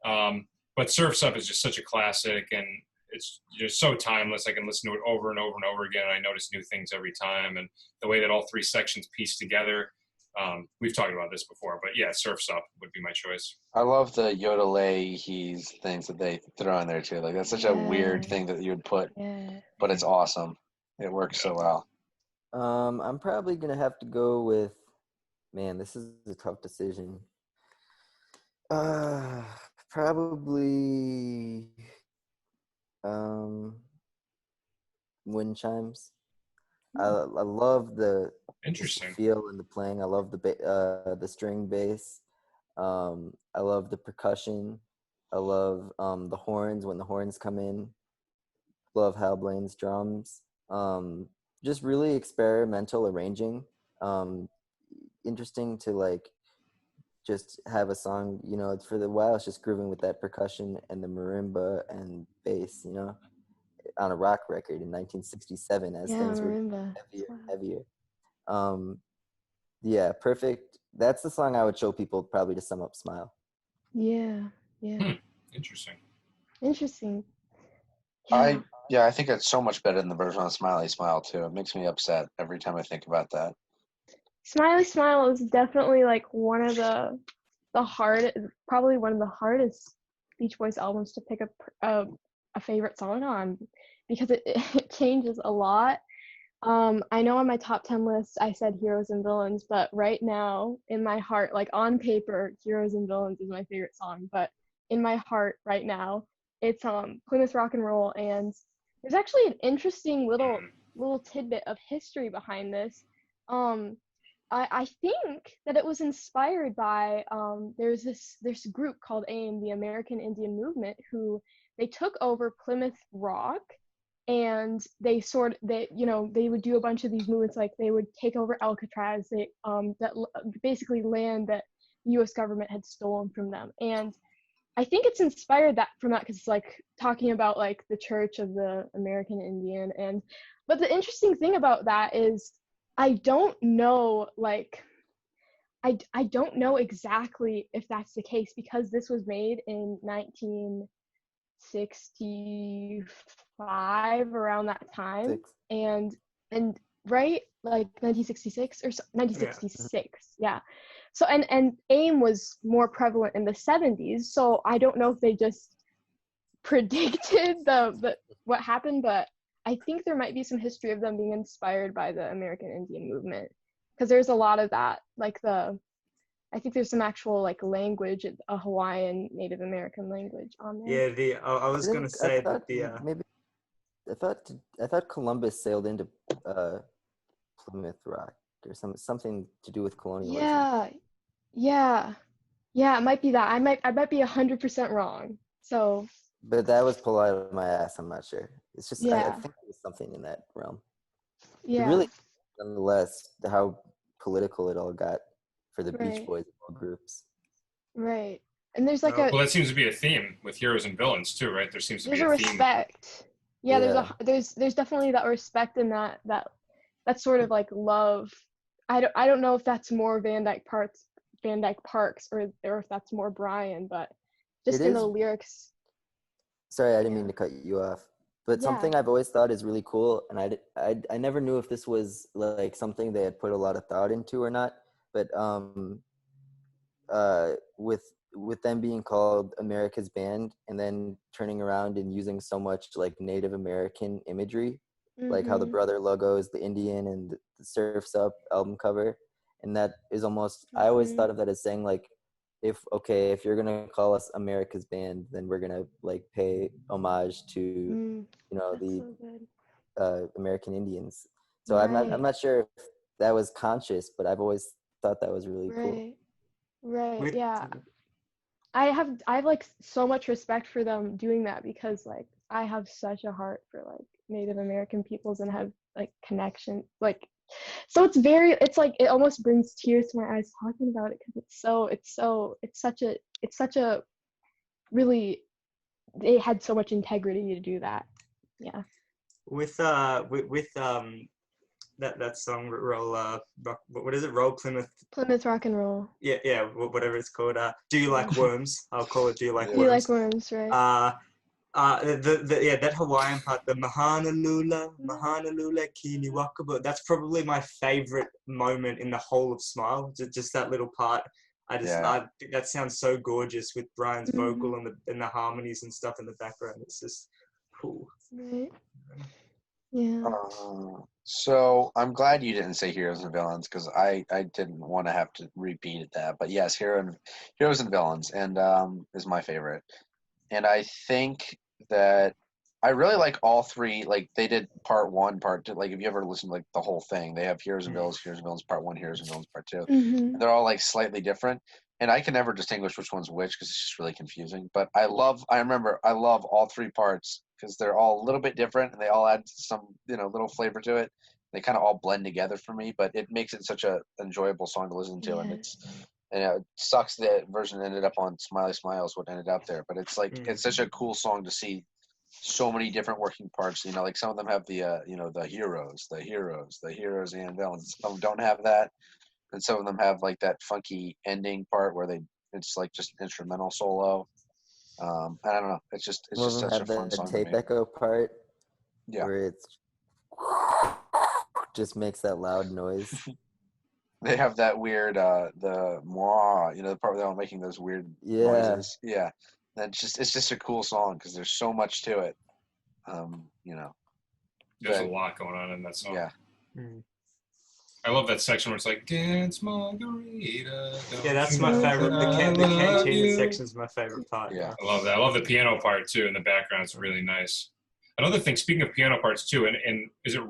But Surf's Up is just such a classic, and it's just so timeless. I can listen to it over and over and over again, and I notice new things every time. And the way that all three sections piece together, we've talked about this before, but yeah, Surf's Up would be my choice. I love the yodel-he's things that they throw in there too. Like that's such a weird Yeah. thing that you would put, Yeah. but it's awesome. It works so well. I'm probably gonna have to go with. Man, this is a tough decision. Probably wind chimes. I love the Interesting. feel and the playing. I love the string bass. I love the percussion. I love the horns when the horns come in. Love Hal Blaine's drums. Just really experimental arranging. Interesting to just have a song, for the while it's just grooving with that percussion and the marimba and bass, on a rock record in 1967 as things were marimba. heavier. Yeah, perfect. That's the song I would show people probably to sum up Smile. Yeah. Interesting. Interesting. I think it's so much better than the version on Smiley Smile too. It makes me upset every time I think about that. Smiley Smile is definitely one of the probably one of the hardest Beach Boys albums to pick up a favorite song on because it changes a lot. I know on my top 10 list I said Heroes and Villains, but right now in my heart, like on paper, Heroes and Villains is my favorite song, but in my heart right now, it's Plymouth Rock and Roll. And there's actually an interesting little tidbit of history behind this. I think that it was inspired by there's this group called AIM, the American Indian Movement, who they took over Plymouth Rock, and they would do a bunch of these movements, like they would take over Alcatraz, basically land that the U.S. government had stolen from them. And I think it's inspired from that because it's like talking about like the Church of the American Indian. But the interesting thing about that is I don't know I don't know exactly if that's the case, because this was made in 1965, around that time. and right, like 1966 or 1966. Yeah. So and AIM was more prevalent in the 70s, so I don't know if they just predicted the what happened, but I think there might be some history of them being inspired by the American Indian movement, because there's a lot of that, like I think there's some actual like language, a Hawaiian Native American language on there. Yeah, I was gonna say that maybe I thought Columbus sailed into Plymouth Rock or something to do with colonialism. Yeah, it might be that. I might be 100% wrong. So. But that was pulled out of my ass. I'm not sure. It's just I think it was something in that realm. Yeah. It really, nonetheless, how political it all got for the Beach Boys and all groups. Right. And there's like well, that seems to be a theme with Heroes and Villains too, right? There seems to be a theme. Respect. Yeah, there's definitely that respect in that sort of like love. I don't know if that's more Van Dyke Parks or if that's more Brian, but just in the lyrics. Sorry, I didn't mean to cut you off. But something I've always thought is really cool, and I never knew if this was like something they had put a lot of thought into or not. But with them being called America's Band, and then turning around and using so much like Native American imagery, like how the brother logo is the Indian and the Surf's Up album cover, and that is almost I always thought of that as saying like, if you're gonna call us America's Band, then we're gonna like pay homage to the American Indians. So I'm not sure if that was conscious, but I've always thought that was really cool. Right. Yeah. I have like so much respect for them doing that, because like I have such a heart for like Native American peoples and have like connection, like, so it's like it almost brings tears to my eyes talking about it, because it's such a really, they had so much integrity to do that. Yeah. With that song, Roll, what is it? Roll Plymouth Rock and Roll. Yeah, whatever it's called. Do You Like Worms? I'll call it Do You Like Worms? Do You Like Worms, right? That Hawaiian part, the Mahanalula Kini Wakaba, that's probably my favorite moment in the whole of Smile. Just that little part. I think that sounds so gorgeous with Brian's vocal and the harmonies and stuff in the background. It's just cool. Right. Yeah. So I'm glad you didn't say Heroes and Villains, because I didn't want to have to repeat that. But yes, Heroes and Villains, and is my favorite. And I think that I really like all three. Like they did part 1, part 2. Like if you ever listen to like the whole thing, they have Heroes and Villains part 1, Heroes and Villains part 2. And they're all like slightly different. And I can never distinguish which one's which, because it's just really confusing. But I love all three parts, because they're all a little bit different and they all add some, little flavor to it. They kind of all blend together for me, but it makes it such a enjoyable song to listen to. And it sucks that version ended up on Smiley Smiles, what ended up there. But it's like, it's such a cool song to see so many different working parts. Like some of them have the, the heroes and villains. Some of them don't have that. And some of them have like that funky ending part where it's like just instrumental solo. I don't know. It's just such a fun song. The tape echo part, where it's just makes that loud noise. They have that weird the mwah, the part where they're all making those weird noises. Yeah. It's just a cool song, because there's so much to it. There's a lot going on in that song. Yeah. I love that section where it's like, dance margarita. Yeah, that's don't my you know favorite. that The I love cantina you? section is my favorite part. Yeah. I love that. I love the piano part too in the background. It's really nice. Another thing, speaking of piano parts too, and is it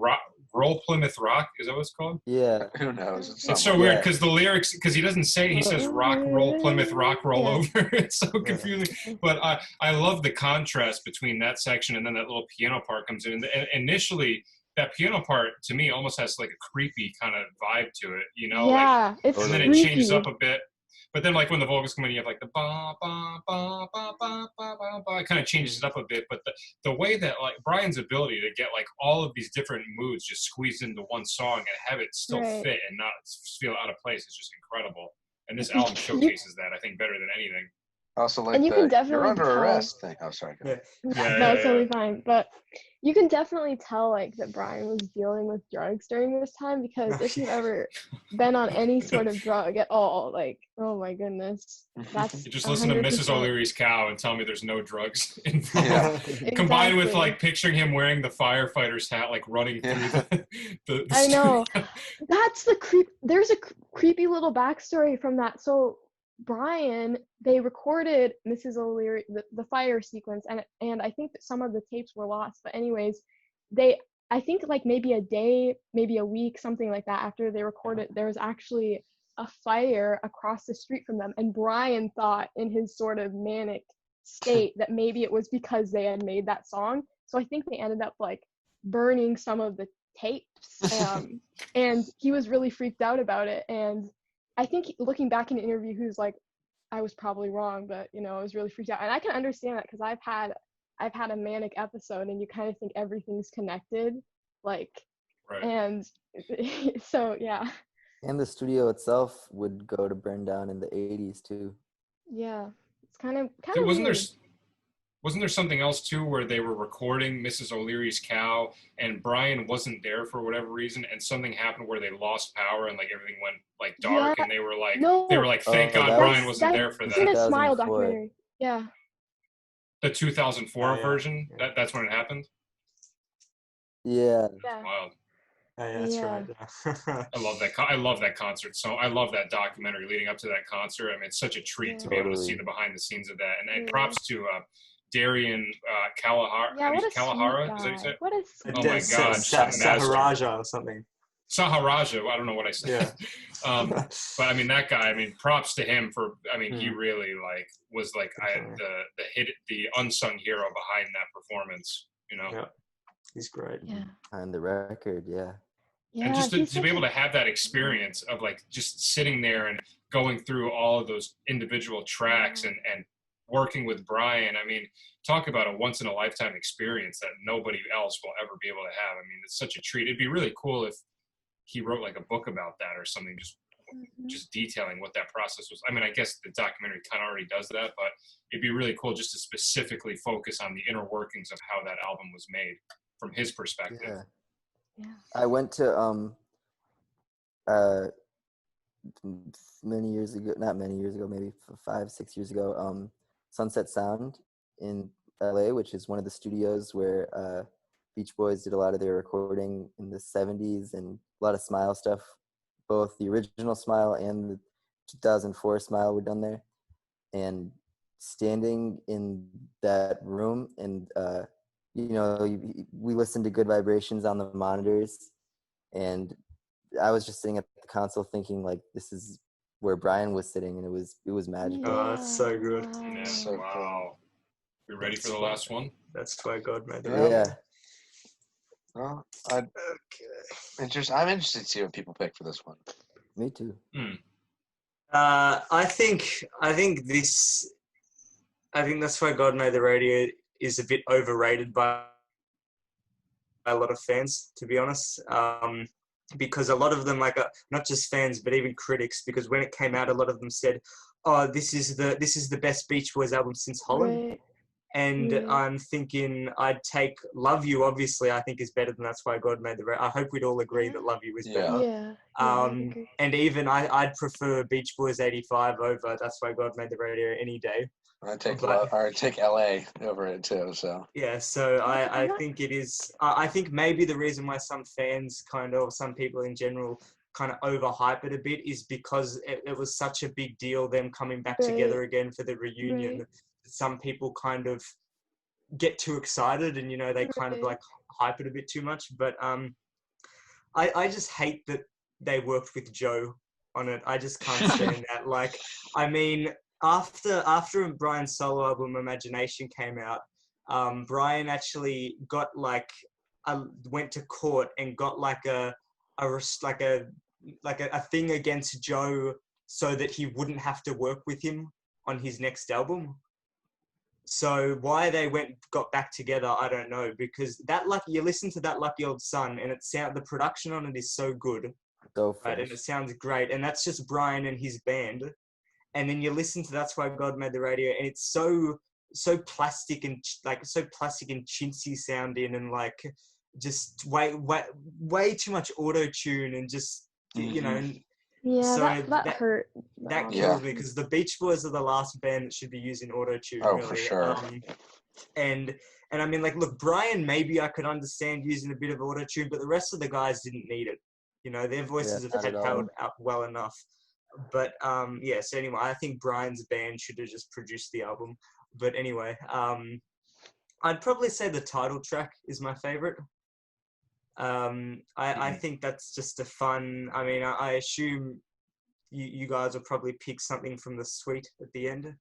Roll Plymouth Rock? Is that what it's called? Yeah. Who knows? It's so weird because the lyrics, because he doesn't say, he says rock, roll, Plymouth, rock, roll over. It's so confusing. But I love the contrast between that section and then that little piano part comes in. And initially, that piano part to me almost has like a creepy kind of vibe to it, you know? Yeah, Like, it's and then it creepy. changes up a bit. But then, like when the vocals come in, you have like the ba ba ba ba ba ba ba ba. It kind of changes it up a bit. But the way that like Brian's ability to get like all of these different moods just squeezed into one song and have it still fit and not feel out of place is just incredible. And this album showcases that, I think, better than anything. Also, like And you can you're definitely under tell- arrest thing. Oh, sorry. Go ahead. No, it's totally fine. But you can definitely tell like that Brian was dealing with drugs during this time, because if you've ever been on any sort of drug at all, like, oh my goodness, that's You just listen to 100%. Mrs. O'Leary's Cow and tell me there's no drugs involved. Yeah. Combined with Exactly. like picturing him wearing the firefighter's hat, like running through the I know. studio. That's the creep. There's a creepy little backstory from that. So Brian, they recorded Mrs. O'Leary, the fire sequence, and I think that some of the tapes were lost. But anyways, I think like maybe a day, maybe a week, something like that, after they recorded, there was actually a fire across the street from them, and Brian thought in his sort of manic state that maybe it was because they had made that song. So I think they ended up like burning some of the tapes, and he was really freaked out about it. And I think looking back in the interview, he was like, I was probably wrong, but you know, I was really freaked out. And I can understand that, because I've had a manic episode, and you kind of think everything's connected, like, and so yeah. And the studio itself would go to burn down in the 80s too. Yeah, it's kind of Wasn't there something else too where they were recording Mrs. O'Leary's Cow and Brian wasn't there for whatever reason, and something happened where they lost power and like everything went like dark, and they were like, thank God Brian wasn't there for It's in that. a Smile 2004. documentary. Yeah. The 2004 version. That's when it happened. Yeah. Wild. Oh, yeah, that's right. Yeah. I love that concert. So I love that documentary leading up to that concert. I mean, it's such a treat to be able to see the behind the scenes of that. And props to Darian Kalahara. Yeah, what a Kalahara? sweet Is that what you said? What a Oh my God, Saharaja or something. Saharaja. I don't know what I said. Yeah. But I mean, that guy. I mean, props to him for. I mean, he really like was like the unsung hero behind that performance. You know. Yeah. He's great. Yeah. And the record, yeah. Yeah, and just to be able to have that experience of like just sitting there and going through all of those individual tracks and working with Brian. I mean, talk about a once in a lifetime experience that nobody else will ever be able to have. I mean, it's such a treat. It'd be really cool if he wrote like a book about that or something, just detailing what that process was. I mean, I guess the documentary kind of already does that, but it'd be really cool just to specifically focus on the inner workings of how that album was made from his perspective. Yeah. Yeah. I went to many years ago, not many years ago, maybe 5-6 years ago, Sunset Sound in LA, which is one of the studios where Beach Boys did a lot of their recording in the 70s, and a lot of Smile stuff. Both the original Smile and the 2004 Smile were done there. And standing in that room, and we listened to Good Vibrations on the monitors, and I was just sitting at the console thinking like, this is where Brian was sitting, and it was magical. Oh, that's so good. Yeah, So wow. We ready for the last one? That's why God made the Yeah. world. Well, I'm interested to see what people pick for this one. Me too. I think That's Why God Made the Radio is a bit overrated by a lot of fans, to be honest. Because a lot of them, not just fans, but even critics, because when it came out, a lot of them said, "Oh, this is the best Beach Boys album since Holland." Right. And I'm thinking I'd take Love You, obviously, I think is better than That's Why God Made the Radio. I hope we'd all agree that Love You is better. Yeah. I agree. And even I'd prefer Beach Boys 85 over That's Why God Made the Radio any day. I take But- or take LA over it too. So Yeah, so I think it is. I think maybe the reason why some fans some people in general kind of overhype it a bit is because it was such a big deal, them coming back together again for the reunion. Right. Some people kind of get too excited and, they kind of Right. like hype it a bit too much. But I just hate that they worked with Joe on it. I just can't stand that. Like, I mean, after Brian's solo album Imagination came out, Brian actually got went to court and got like a thing against Joe so that he wouldn't have to work with him on his next album. So why they got back together, I don't know, because you listen to That Lucky Old Son and the production on it is so good. So Right, and it sounds great, and that's just Brian and his band. And then you listen to That's Why God Made the Radio, and it's so plastic and chintzy sounding, and like just way too much auto tune, and just and Yeah, so that hurt. that Yeah. kills me, because the Beach Boys are the last band that should be using auto tune. Oh, really. for sure. And I mean, like, look, Brian, maybe I could understand using a bit of auto tune, but the rest of the guys didn't need it. Their voices not have at all. held up well enough. But so anyway, I think Brian's band should have just produced the album. But anyway, I'd probably say the title track is my favorite. I think that's just a fun. I mean, I assume you guys will probably pick something from the suite at the end.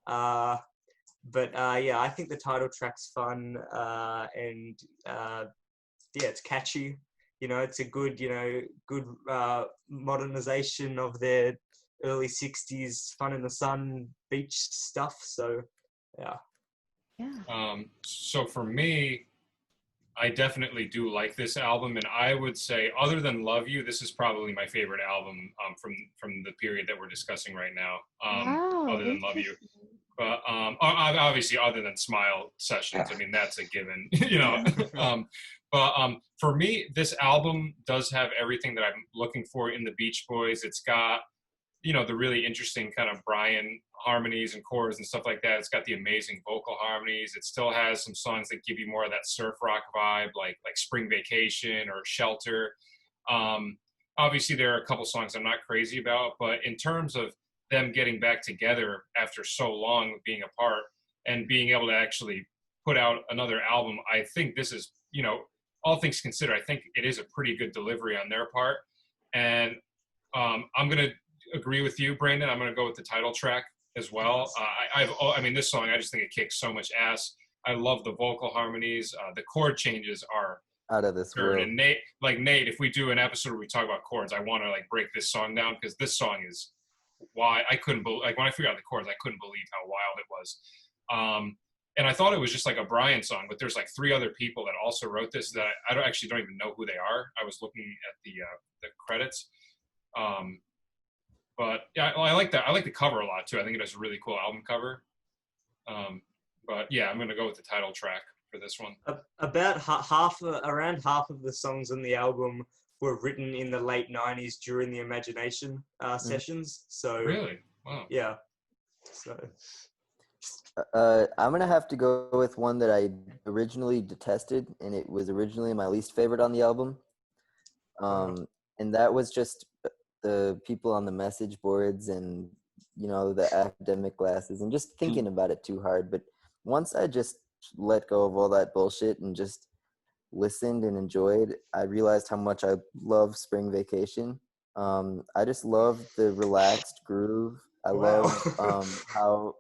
But yeah, I think the title track's fun, and yeah, it's catchy. It's a good, good modernization of their early 60s Fun in the Sun beach stuff. So, yeah. Yeah. So for me, I definitely do like this album, and I would say, other than Love You, this is probably my favorite album from the period that we're discussing right now. Wow. Other than Love You, but obviously, other than Smile Sessions, I mean that's a given, But for me, this album does have everything that I'm looking for in the Beach Boys. It's got, the really interesting kind of Brian harmonies and chords and stuff like that. It's got the amazing vocal harmonies. It still has some songs that give you more of that surf rock vibe, like Spring Vacation or Shelter. Obviously, there are a couple songs I'm not crazy about, but in terms of them getting back together after so long of being apart and being able to actually put out another album, I think this is, all things considered, I think it is a pretty good delivery on their part. And I'm going to agree with you, Brandon. I'm going to go with the title track as well. I mean, this song, I just think it kicks so much ass. I love the vocal harmonies. The chord changes are out of this world. And Nate, if we do an episode where we talk about chords, I want to break this song down, because this song is why I couldn't believe, when I figured out the chords, I couldn't believe how wild it was. And I thought it was just a Brian song, but there's 3 other people that also wrote this that I don't even know who they are. I was looking at the credits. But yeah, I like that. I like the cover a lot too. I think it has a really cool album cover. But yeah, I'm going to go with the title track for this one. About around half of the songs on the album were written in the late 90s during the Imagination sessions. So Really? Wow. Yeah. So I'm gonna have to go with one that I originally detested, and it was originally my least favorite on the album. And that was just the people on the message boards and the academic classes, and just thinking about it too hard. But once I just let go of all that bullshit and just listened and enjoyed, I realized how much I love Spring Vacation. I just love the relaxed groove. I love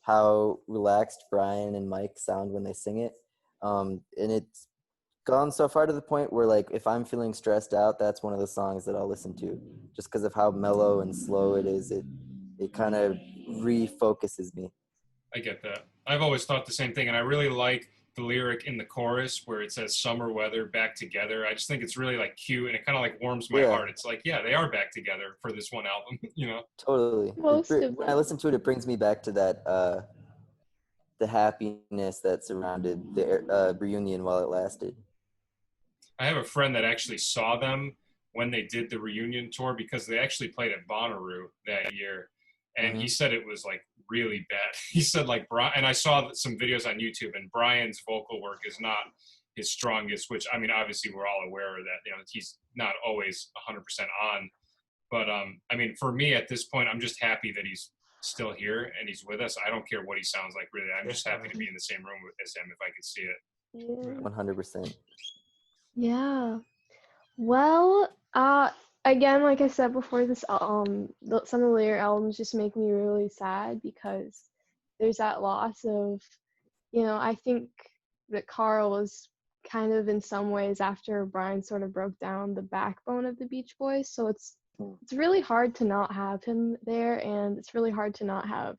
how relaxed Brian and Mike sound when they sing it. And it's gone so far to the point where if I'm feeling stressed out, that's one of the songs that I'll listen to, just because of how mellow and slow it is. It kind of refocuses me. I get that. I've always thought the same thing, and I really like the lyric in the chorus where it says "summer weather back together." I just think it's really cute, and it kind of warms my heart. It's they are back together for this one album, Totally. When I listen to it, it brings me back to that the happiness that surrounded the reunion while it lasted. I have a friend that actually saw them when they did the reunion tour, because they actually played at Bonnaroo that year. and he said it was like really bad. He said like and I saw some videos on YouTube, and Brian's vocal work is not his strongest, which I mean, obviously we're all aware of that. You know, he's not always 100% on, but I mean, for me at this point, I'm just happy that he's still here and he's with us. I don't care what he sounds like, really. I'm just happy to be in the same room as him if I could see it. Yeah. 100%. Yeah. Well, again, like I said before, this some of the later albums just make me really sad because there's that loss of, I think that Carl was kind of in some ways after Brian sort of broke down the backbone of the Beach Boys. So it's really hard to not have him there, and it's really hard to not have,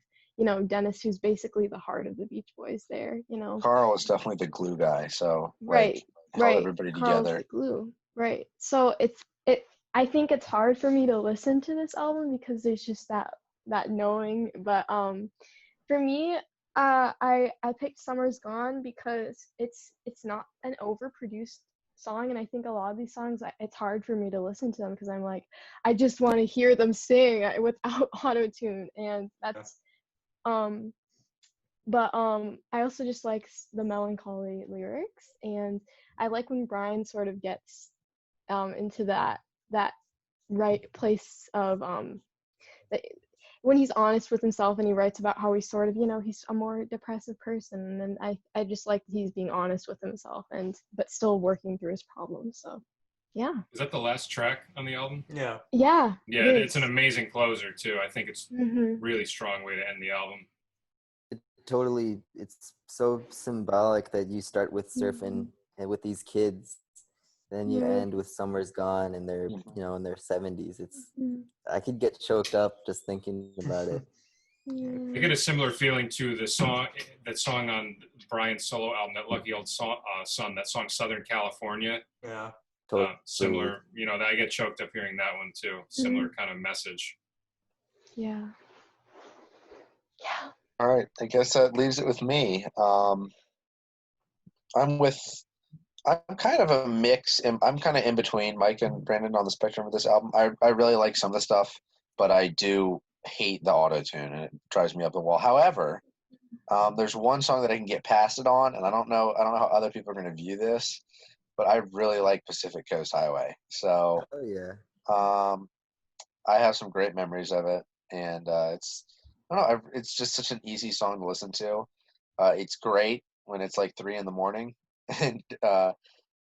Dennis, who's basically the heart of the Beach Boys there, Carl was definitely the glue guy, so right, held right. everybody Carl's together. the glue, right. So I think it's hard for me to listen to this album because there's just that knowing, but for me, I picked Summer's Gone because it's not an overproduced song, and I think a lot of these songs, it's hard for me to listen to them because I'm like, I just want to hear them sing without auto-tune, and that's but I also just like the melancholy lyrics, and I like when Brian sort of gets into that right place of when he's honest with himself and he writes about how he's sort of, he's a more depressive person, and I just like he's being honest with himself but still working through his problems. So yeah. Is that the last track on the album? Yeah. Yeah, it's an amazing closer too. I think it's mm-hmm. really strong way to end the album. It's so symbolic that you start with surfing and with these kids, then you end with Summer's Gone and they're in their 70s. I could get choked up just thinking about it. I get a similar feeling to that song on Brian's solo album, that Lucky Old Son, that song Southern California. Yeah, totally. Similar, that I get choked up hearing that one too. Similar kind of message. Yeah. All right, I guess that leaves it with me. I'm kind of a mix, and I'm kind of in between Mike and Brandon on the spectrum of this album. I really like some of the stuff, but I do hate the auto-tune, and it drives me up the wall. However, there's one song that I can get past it on, and I don't know how other people are going to view this, but I really like Pacific Coast Highway. So, I have some great memories of it, and it's just such an easy song to listen to. It's great when it's like 3 a.m. and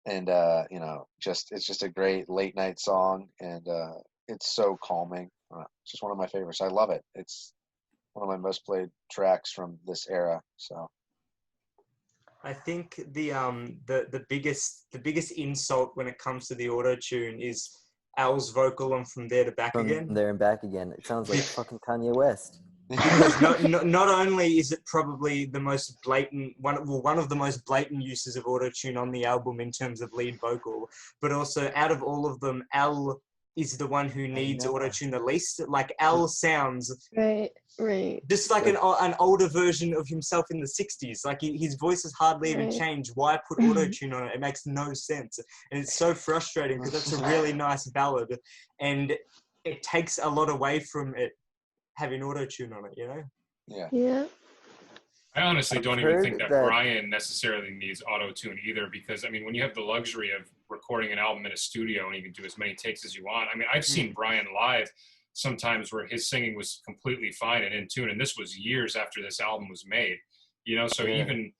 it's just a great late night song, and it's so calming. It's just one of my favorites. I love it. It's one of my most played tracks from this era. So I think the biggest insult when it comes to the auto tune is Al's vocal on From There to Back Again. From There and Back Again. It sounds like fucking Kanye West. Because not only is it probably the most blatant one of the most blatant uses of auto-tune on the album in terms of lead vocal, but also out of all of them, Al is the one who needs auto-tune the least. Like Al sounds right just like an older version of himself in the 60s. Like his voice has hardly even changed. Why put auto-tune on it? It makes no sense, and it's so frustrating because that's a really nice ballad, and it takes a lot away from it having auto-tune on it, Yeah. I honestly don't even think that Brian necessarily needs auto-tune either, because I mean, when you have the luxury of recording an album in a studio and you can do as many takes as you want, I mean, I've seen Brian live sometimes where his singing was completely fine and in tune, and this was years after this album was made, so even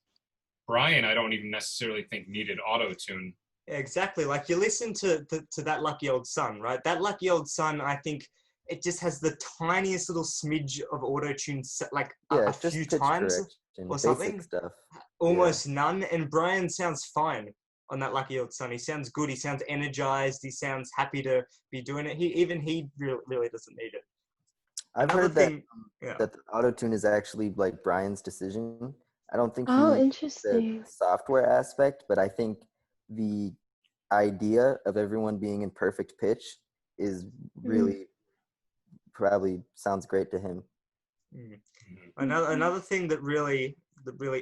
Brian, I don't even necessarily think needed auto-tune. Exactly. Like you listen to that Lucky Old Son, right? That Lucky Old Son, I think it just has the tiniest little smidge of auto-tune, like a few times or something. Stuff. Almost none. And Brian sounds fine on that Lucky Old Son. He sounds good. He sounds energized. He sounds happy to be doing it. He really doesn't need it. I've heard that the auto-tune is actually like Brian's decision. I don't think interesting. The software aspect, but I think the idea of everyone being in perfect pitch is really probably sounds great to him. Another thing that really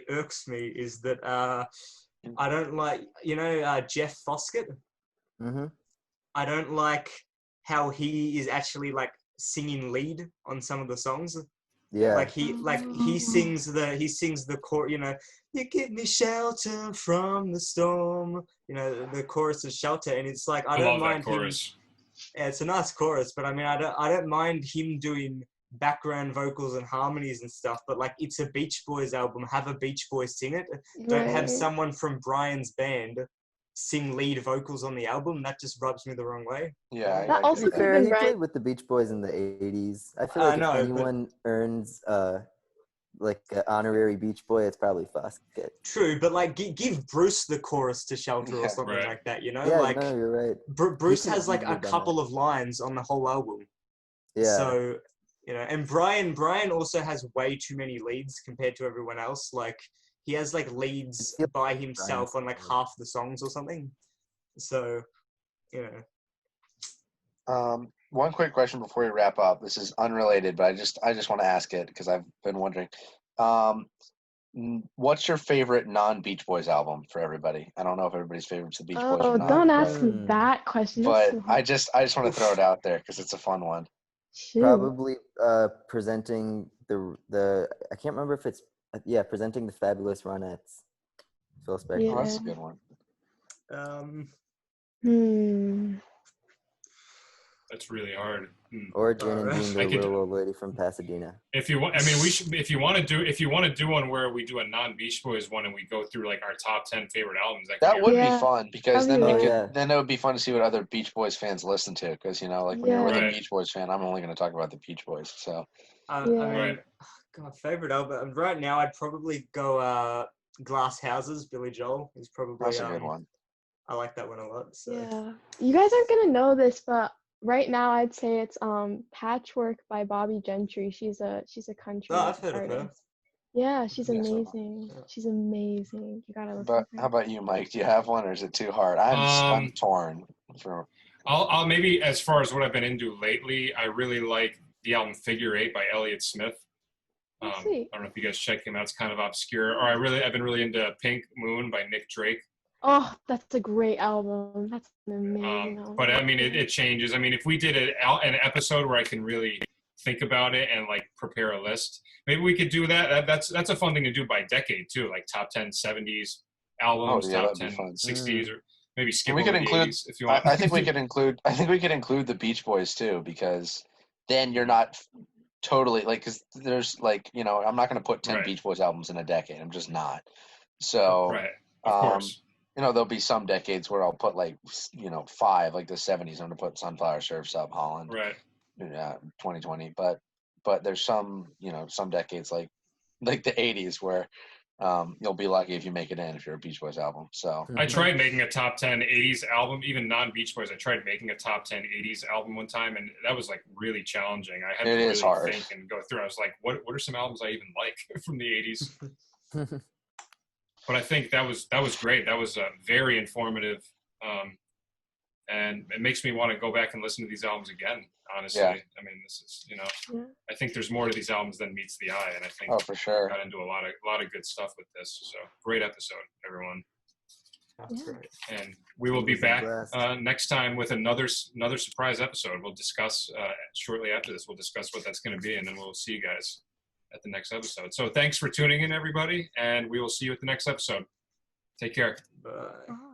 irks me is that I don't like Jeff Foskett. I don't like how he is actually like singing lead on some of the songs. Yeah. Like he sings the chorus, you know, you give me shelter from the storm, you know, the chorus is shelter, and it's like I don't love mind that chorus. Yeah, it's a nice chorus, but I mean, I don't mind him doing background vocals and harmonies and stuff, but like it's a Beach Boys album, have a Beach Boy sing it. Don't have Right. someone from Brian's band sing lead vocals on the album. That just rubs me the wrong way. Yeah, That I also get To be fair, Even he Brian- played with the Beach Boys in the 80s. I feel I like if know, but- anyone earns like an honorary Beach Boy, it's probably Foskett. True, but like give Bruce the chorus to Shelter or Yeah, something right. like that, you know? Yeah, like no, you're right. Bruce could've has like a easily done couple of lines on the whole album. Yeah. So, you know, and Brian also has way too many leads compared to everyone else. Like he has like leads I feel by himself on like Brian's- half the songs or something. So, you know. One quick question before we wrap up. This is unrelated, but I just want to ask it because I've been wondering. What's your favorite non-Beach Boys album for everybody? I don't know if everybody's favorite's the Beach Boys Oh, or not. don't ask me Hmm. that question. That's But so I hard. just want to throw it out there because it's a fun one. Shoot. Probably presenting the I can't remember if it's presenting the Fabulous Ronettes. Phil Spector. Yeah. Oh, that's a good one. That's really hard. Or Jen and Alright. Dean, I the could- little old lady from Pasadena. If you want, I mean, we should. If you want to do one where we do a non-Beach Boys one and we go through like our top 10 favorite albums. That could would be be Yeah, fun because that'd then be we nice. could then it would be fun to see what other Beach Boys fans listen to because when you're with Yeah. a Beach Boys fan, I'm only going to talk about the Beach Boys. So I Yeah. mean, Right. God, favorite album. Right now, I'd probably go Glass Houses, Billy Joel. Is probably that's a good one. I like that one a lot. So. Yeah. You guys aren't gonna know this, but right now I'd say it's Patchwork by Bobby Gentry. She's a country Oh, I've heard of artist. her. Yeah, she's Yes, I know. amazing. Yeah. She's amazing. You gotta listen But to how her. about you, Mike? Do you have one, or is it too hard? I'm torn. I'll maybe as far as what I've been into lately, I really like the album Figure Eight by Elliott Smith. Oh, I sweet. don't know if you guys check him out. It's kind of obscure. Or I've been really into Pink Moon by Nick Drake. Oh, that's a great album. That's an amazing album. But I mean, it changes. I mean, if we did an episode where I can really think about it and like prepare a list, maybe we could do that. That's a fun thing to do by decade too, like top 10 70s albums, Oh, yeah, top that'd be 10 fun. 60s, or maybe skip we over could the include. 80s if you want. I think we could include. I think we could include the Beach Boys too, because then you're not totally like because there's like I'm not going to put 10 Right. Beach Boys albums in a decade. I'm just not. So Right, of course. there'll be some decades where I'll put like 5, like the 70s. I'm going to put Sunflower Surf's up, Holland, Right. 2020. But there's some some decades like the 80s where you'll be lucky if you make it in if you're a Beach Boys album. So I tried making a top 10 80s album, even non-Beach Boys. I tried making a top 10 80s album one time, and that was like really challenging. I had to It really is hard. think and go through. I was like, what are some albums I even like from the 80s? But I think that was great. That was very informative, and it makes me want to go back and listen to these albums again. Honestly, Yeah. I mean, this is Yeah. I think there's more to these albums than meets the eye, and I think oh, for sure. got into a lot of good stuff with this. So great episode, everyone. That's Yeah. great. And we will be It was a back blast. next time with another surprise episode. We'll discuss shortly after this. We'll discuss what that's going to be, and then we'll see you guys at the next episode. So thanks for tuning in, everybody, and we will see you at the next episode. Take care. Bye. Oh.